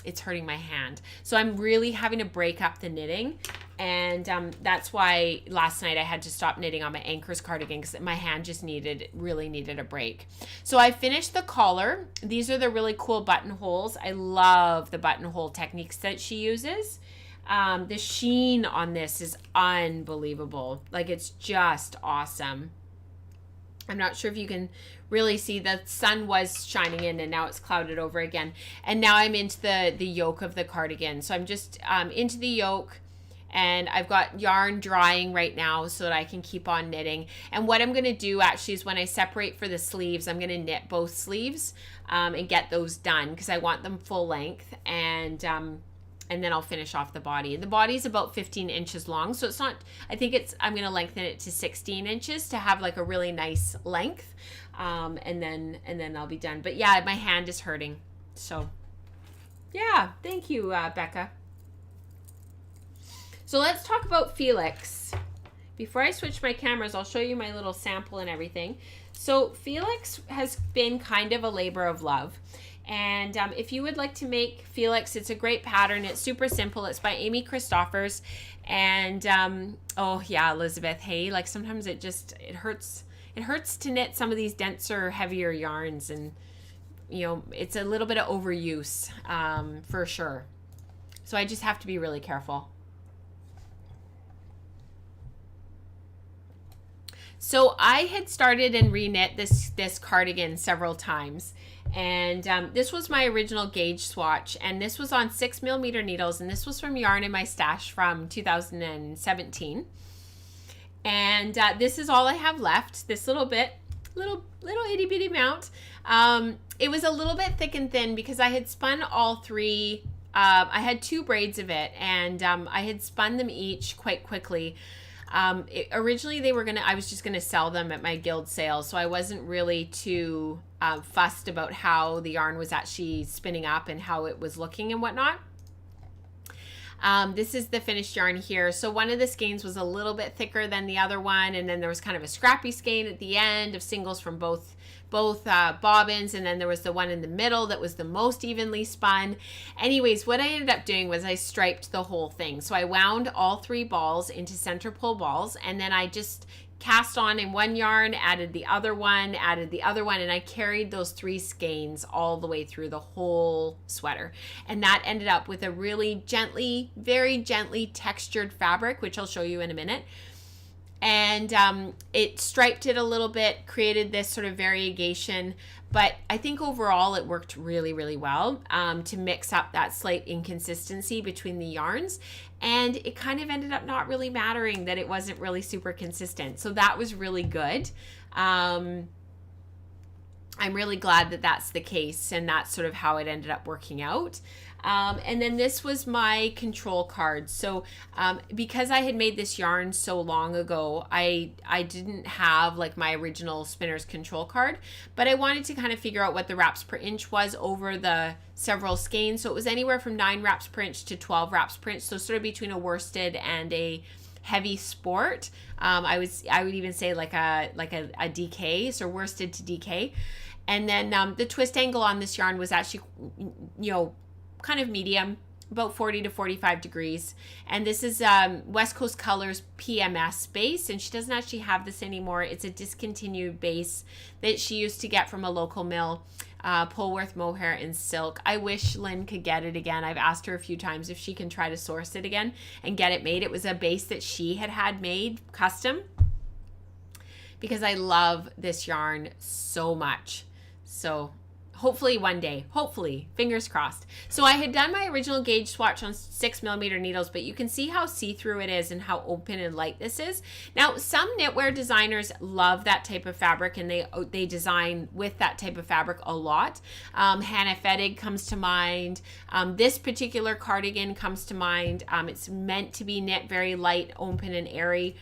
it's hurting my hand. So I'm really having to break up the knitting, and that's why last night I had to stop knitting on my Anchors cardigan, because my hand just really needed a break. So I finished the collar. These are the really cool buttonholes. I love the buttonhole techniques that she uses. The sheen on this is unbelievable. Like, it's just awesome. I'm not sure if you can really see, the sun was shining in and now it's clouded over again. And now I'm into the yoke of the cardigan. So I'm just into the yoke, and I've got yarn drying right now so that I can keep on knitting. And what I'm going to do actually is when I separate for the sleeves, I'm going to knit both sleeves and get those done, because I want them full length. And then I'll finish off the body. And the body is about 15 inches long. So it's not, I'm going to lengthen it to 16 inches to have like a really nice length. And then I'll be done. But yeah, my hand is hurting. So yeah, thank you, Becca. So let's talk about Felix. Before I switch my cameras, I'll show you my little sample and everything. So Felix has been kind of a labor of love. And if you would like to make Felix, it's a great pattern. It's super simple. It's by Amy Christoffers. And oh yeah, Elizabeth, hey, like sometimes it hurts. It hurts to knit some of these denser, heavier yarns, and you know, it's a little bit of overuse for sure. So I just have to be really careful. So I had started and reknit this cardigan several times, and this was my original gauge swatch, and this was on 6mm needles, and this was from yarn in my stash from 2017. And this is all I have left. This little itty bitty amount. It was a little bit thick and thin because I had spun all three. I had 2 braids of it, and I had spun them each quite quickly. Originally I was just gonna sell them at my guild sale, so I wasn't really too fussed about how the yarn was actually spinning up and how it was looking and whatnot. This is the finished yarn here. So one of the skeins was a little bit thicker than the other one, and then there was kind of a scrappy skein at the end of singles from both bobbins, and then there was the one in the middle that was the most evenly spun. Anyways, what I ended up doing was I striped the whole thing. So I wound all 3 balls into center pull balls, and then I just cast on in one yarn, added the other one, and I carried those 3 skeins all the way through the whole sweater. And that ended up with a really gently, very gently textured fabric, which I'll show you in a minute. And it striped it a little bit, created this sort of variegation, but I think overall it worked really, really well to mix up that slight inconsistency between the yarns. And it kind of ended up not really mattering that it wasn't really super consistent. So that was really good. I'm really glad that that's the case, and that's sort of how it ended up working out. And then this was my control card. So because I had made this yarn so long ago, I didn't have like my original spinner's control card, but I wanted to kind of figure out what the wraps per inch was over the several skeins. So it was anywhere from 9 wraps per inch to 12 wraps per inch. So sort of between a worsted and a heavy sport. I would even say like a DK, so worsted to DK. And then the twist angle on this yarn was actually, kind of medium, about 40 to 45 degrees. And this is West Coast Colors PMS base, and she doesn't actually have this anymore. It's a discontinued base that she used to get from a local mill, Polworth Mohair in Silk. I wish Lynn could get it again. I've asked her a few times if she can try to source it again and get it made. It was a base that she had made custom, because I love this yarn so much. So hopefully one day, fingers crossed. So I had done my original gauge swatch on 6mm needles, but you can see how see-through it is and how open and light this is. Now, some knitwear designers love that type of fabric, and they design with that type of fabric a lot. Hannah Fettig comes to mind. This particular cardigan comes to mind. It's meant to be knit very light, open, and airy.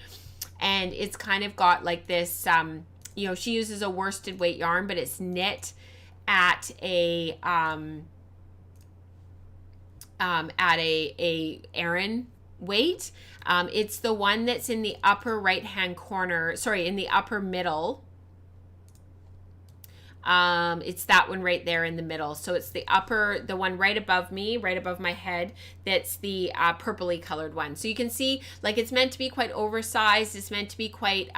And it's kind of got like this, she uses a worsted weight yarn, but it's knit at a Aran weight. It's the one that's in the upper right hand corner, in the upper middle. It's that one right there in the middle. So it's the one right above me, right above my head. That's the purpley colored one. So you can see, like, it's meant to be quite oversized. It's meant to be quite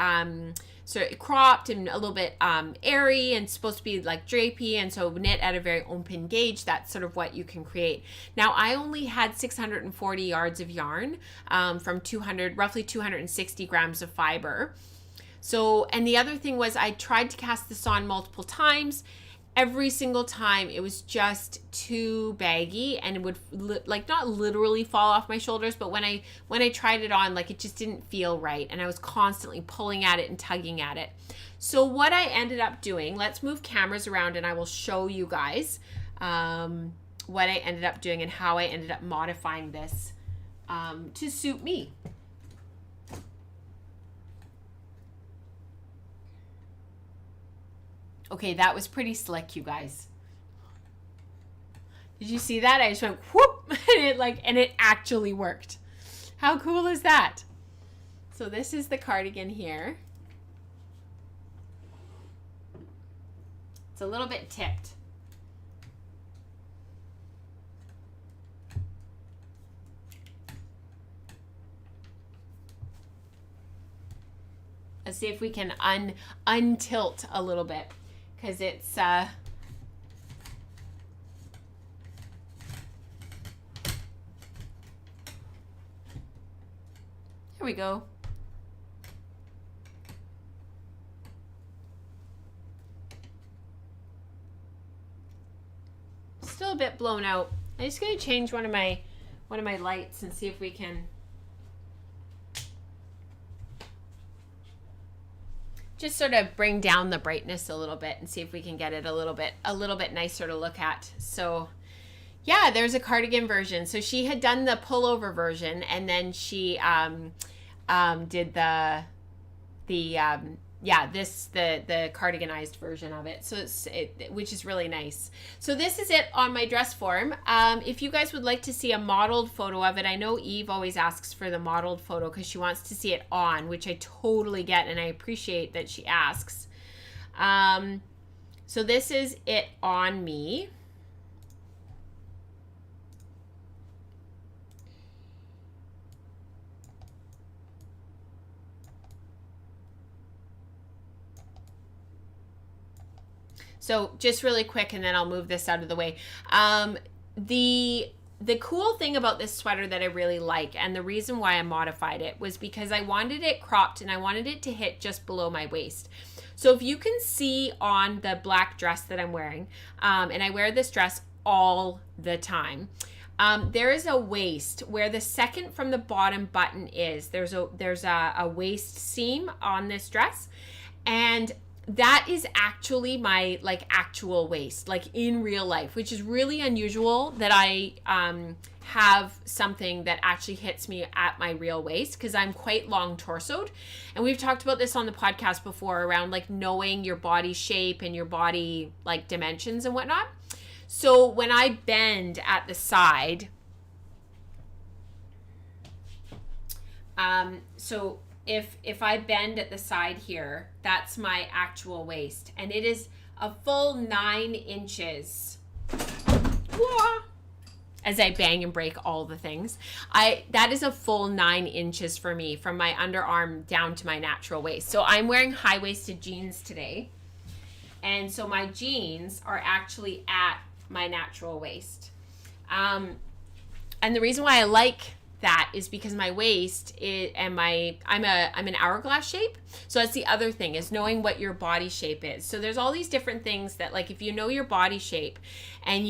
sort of cropped and a little bit airy, and supposed to be like drapey, and so knit at a very open gauge. That's sort of what you can create. Now, I only had 640 yards of yarn from roughly 260 grams of fiber. So, and the other thing was, I tried to cast this on multiple times. Every single time it was just too baggy, and it would not literally fall off my shoulders, but when I tried it on, like, it just didn't feel right, and I was constantly pulling at it and tugging at it. So what I ended up doing, let's move cameras around and I will show you guys what I ended up doing and how I ended up modifying this to suit me. Okay, that was pretty slick, you guys. Did you see that? I just went whoop, and it actually worked. How cool is that? So this is the cardigan here. It's a little bit tipped. Let's see if we can untilt a little bit, because it's here we go. still a bit blown out. I'm just going to change one of my lights and see if we can just sort of bring down the brightness a little bit and see if we can get it a little bit nicer to look at. So yeah, there's a cardigan version. So she had done the pullover version, and then she did the cardiganized version of it. So which is really nice. So this is it on my dress form. If you guys would like to see a modeled photo of it, I know Eve always asks for the modeled photo because she wants to see it on, which I totally get, and I appreciate that she asks. So this is it on me. So just really quick, and then I'll move this out of the way. The cool thing about this sweater that I really like, and the reason why I modified it, was because I wanted it cropped and I wanted it to hit just below my waist. So if you can see on the black dress that I'm wearing, and I wear this dress all the time, there is a waist where the second from the bottom button is. There's a waist seam on this dress, and that is actually my actual waist, like in real life, which is really unusual that I have something that actually hits me at my real waist, because I'm quite long torsoed. And we've talked about this on the podcast before around knowing your body shape and your body dimensions and whatnot. So when I bend at the side, so if I bend at the side here, that's my actual waist, and it is a full 9 inches. As I bang and break all the things, that is a full 9 inches for me from my underarm down to my natural waist. So I'm wearing high-waisted jeans today, and so my jeans are actually at my natural waist. And the reason why I like that is because my waist I'm an hourglass shape. So that's the other thing, is knowing what your body shape is. So there's all these different things that if you know your body shape, and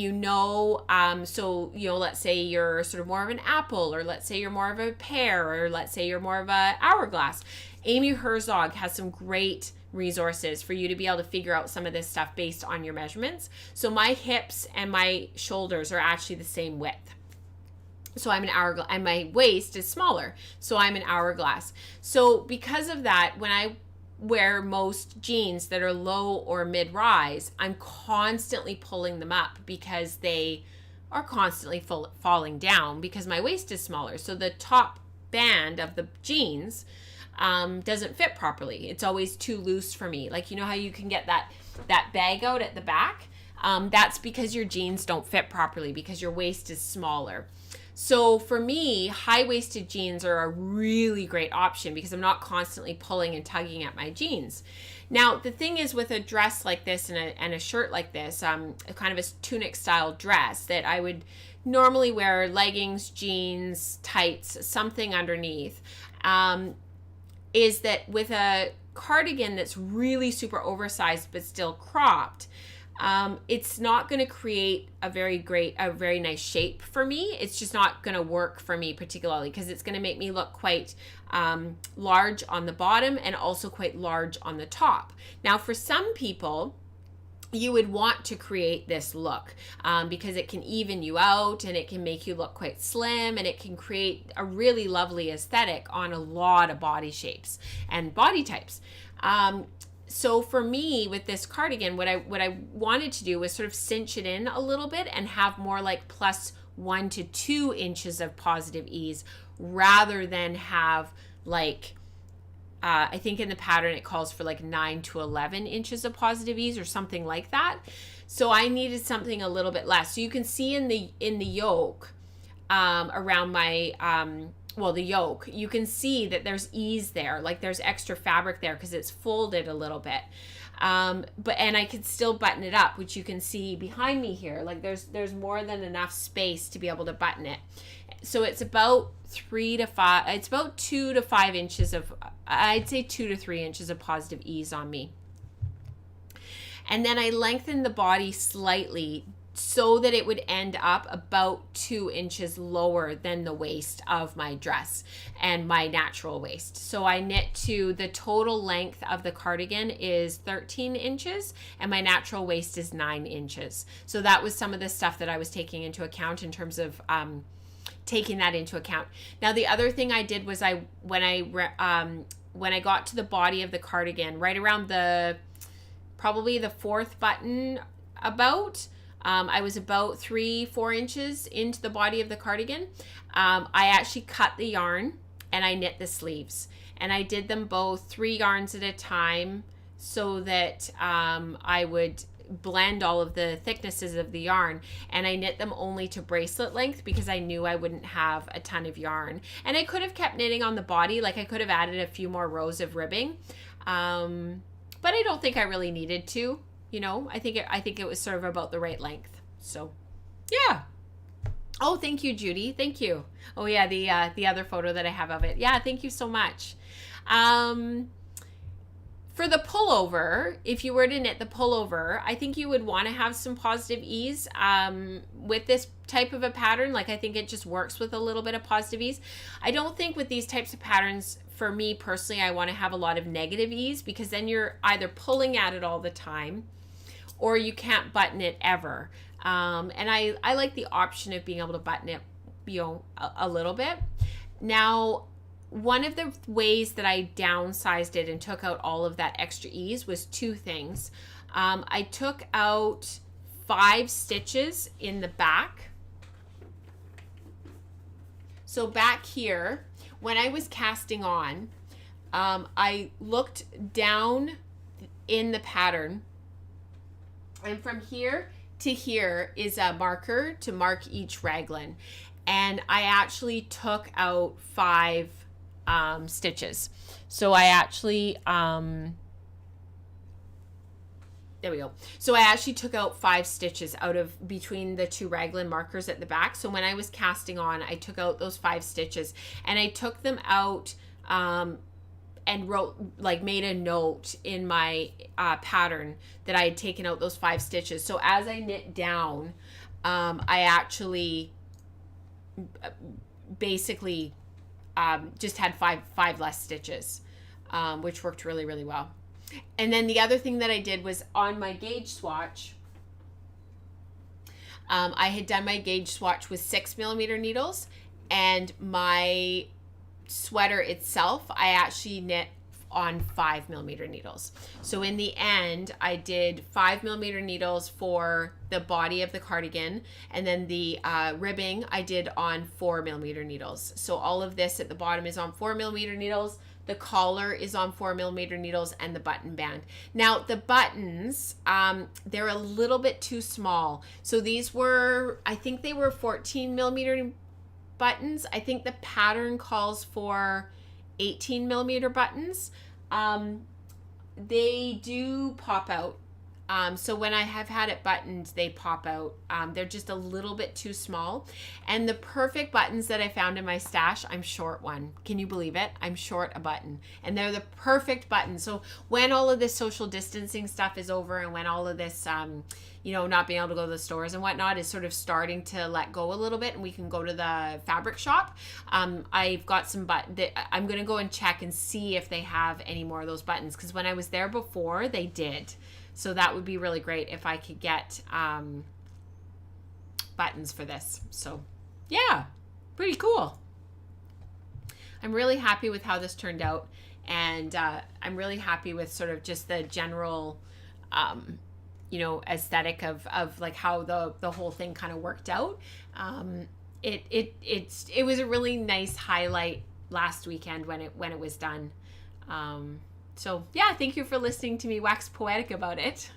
let's say you're sort of more of an apple, or let's say you're more of a pear, or let's say you're more of a hourglass. Amy Herzog has some great resources for you to be able to figure out some of this stuff based on your measurements. So my hips and my shoulders are actually the same width. So I'm an hourglass, and my waist is smaller. So I'm an hourglass. So because of that, when I wear most jeans that are low or mid-rise, I'm constantly pulling them up because they are constantly falling down because my waist is smaller. So the top band of the jeans doesn't fit properly. It's always too loose for me. You know how you can get that bag out at the back? That's because your jeans don't fit properly because your waist is smaller. So for me, high-waisted jeans are a really great option because I'm not constantly pulling and tugging at my jeans. Now, the thing is, with a dress like this and a shirt like this, a kind of a tunic style dress, that I would normally wear leggings, jeans, tights, something underneath, is that with a cardigan that's really super oversized but still cropped, it's not going to create a very nice shape for me. It's just not going to work for me particularly because it's going to make me look quite large on the bottom and also quite large on the top. Now, for some people, you would want to create this look because it can even you out and it can make you look quite slim, and it can create a really lovely aesthetic on a lot of body shapes and body types. So for me, with this cardigan, what I wanted to do was sort of cinch it in a little bit and have more plus 1 to 2 inches of positive ease, rather than have I think in the pattern it calls for 9 to 11 inches of positive ease or something like that. So I needed something a little bit less. So you can see in the yoke around my the yoke, you can see that there's ease there, there's extra fabric there because it's folded a little bit. And I could still button it up, which you can see behind me here. There's more than enough space to be able to button it. So it's about 2 to 5 inches of, I'd say 2 to 3 inches of positive ease on me. And then I lengthened the body slightly so that it would end up about 2 inches lower than the waist of my dress and my natural waist. So I knit to the total length of the cardigan is 13 inches and my natural waist is 9 inches. So that was some of the stuff that I was taking into account in terms of taking that into account. Now the other thing I did was when I got to the body of the cardigan, right around probably the 4th button about, I was about 3-4 inches into the body of the cardigan. I actually cut the yarn and I knit the sleeves, and I did them both 3 yarns at a time so that I would blend all of the thicknesses of the yarn, and I knit them only to bracelet length because I knew I wouldn't have a ton of yarn. And I could have kept knitting on the body, like I could have added a few more rows of ribbing, but I don't think I really needed to. You know, I think it was sort of about the right length. So yeah. Oh, thank you, Judy. Thank you. Oh yeah, the other photo that I have of it. Yeah, thank you so much. For the pullover, if you were to knit the pullover, I think you would want to have some positive ease with this type of a pattern. Like I think it just works with a little bit of positive ease. I don't think with these types of patterns, for me personally, I want to have a lot of negative ease, because then you're either pulling at it all the time or you can't button it ever. And I like the option of being able to button it, you know, a little bit. Now, one of the ways that I downsized it and took out all of that extra ease was 2 things. I took out 5 stitches in the back. So back here, when I was casting on, I looked down in the pattern, and from here to here is a marker to mark each raglan. And I actually took out 5 stitches. So I actually, there we go. So I actually took out 5 stitches out of between the 2 raglan markers at the back. So when I was casting on, I took out those 5 stitches, and I took them out and made a note in my pattern that I had taken out those 5 stitches. So as I knit down, I actually basically just had five less stitches, which worked really, really well. And then the other thing that I did was on my gauge swatch, I had done my gauge swatch with 6mm needles, and my sweater itself, I actually knit on 5mm needles. So in the end, I did 5mm needles for the body of the cardigan, and then the ribbing I did on 4mm needles. So all of this at the bottom is on 4mm needles. The collar is on 4mm needles, and the button band. Now the buttons, they're a little bit too small. So these were, I think they were 14mm buttons. I think the pattern calls for 18mm buttons. They do pop out. So when I have had it buttoned, they pop out. They're just a little bit too small. And the perfect buttons that I found in my stash, I'm short one. Can you believe it? I'm short a button. And they're the perfect buttons. So when all of this social distancing stuff is over, and when all of this, not being able to go to the stores and whatnot is sort of starting to let go a little bit, and we can go to the fabric shop, I've got some I'm going to go and check and see if they have any more of those buttons. Because when I was there before, they did. So that would be really great if I could get buttons for this. So yeah, pretty cool. I'm really happy with how this turned out. And I'm really happy with sort of just the general, aesthetic of like how the whole thing kind of worked out. It was a really nice highlight last weekend when it was done. So yeah, thank you for listening to me wax poetic about it.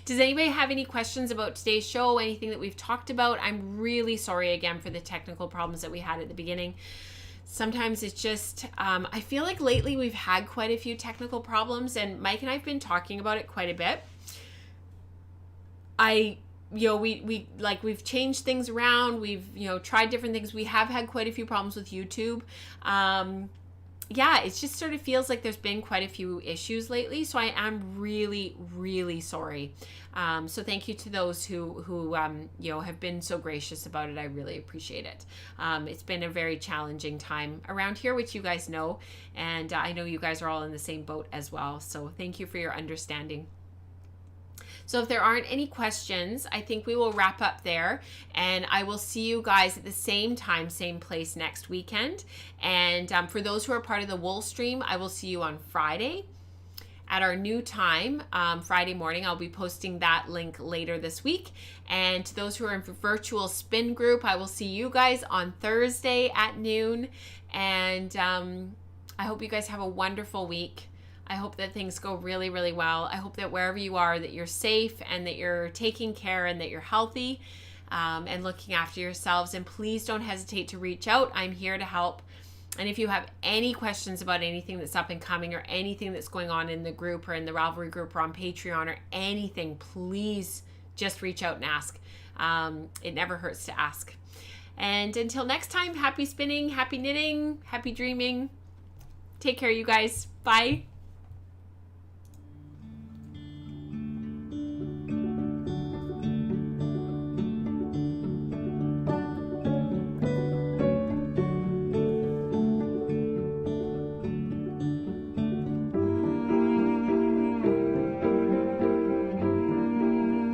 Does anybody have any questions about today's show, anything that we've talked about? I'm really sorry again for the technical problems that we had at the beginning. Sometimes it's just, I feel like lately we've had quite a few technical problems, and Mike and I have been talking about it quite a bit. We've changed things around. We've, tried different things. We have had quite a few problems with YouTube. yeah, it just sort of feels like there's been quite a few issues lately. So I am really, really sorry. So thank you to those who have been so gracious about it. I really appreciate it. It's been a very challenging time around here, which you guys know. And I know you guys are all in the same boat as well. So thank you for your understanding. So if there aren't any questions, I think we will wrap up there, and I will see you guys at the same time, same place next weekend. And for those who are part of the wool stream, I will see you on Friday at our new time, Friday morning. I'll be posting that link later this week. And to those who are in virtual spin group, I will see you guys on Thursday at noon. And I hope you guys have a wonderful week. I hope that things go really, really well. I hope that wherever you are, that you're safe and that you're taking care and that you're healthy and looking after yourselves. And please don't hesitate to reach out. I'm here to help. And if you have any questions about anything that's up and coming or anything that's going on in the group or in the Ravelry group or on Patreon or anything, please just reach out and ask. It never hurts to ask. And until next time, happy spinning, happy knitting, happy dreaming. Take care, you guys. Bye.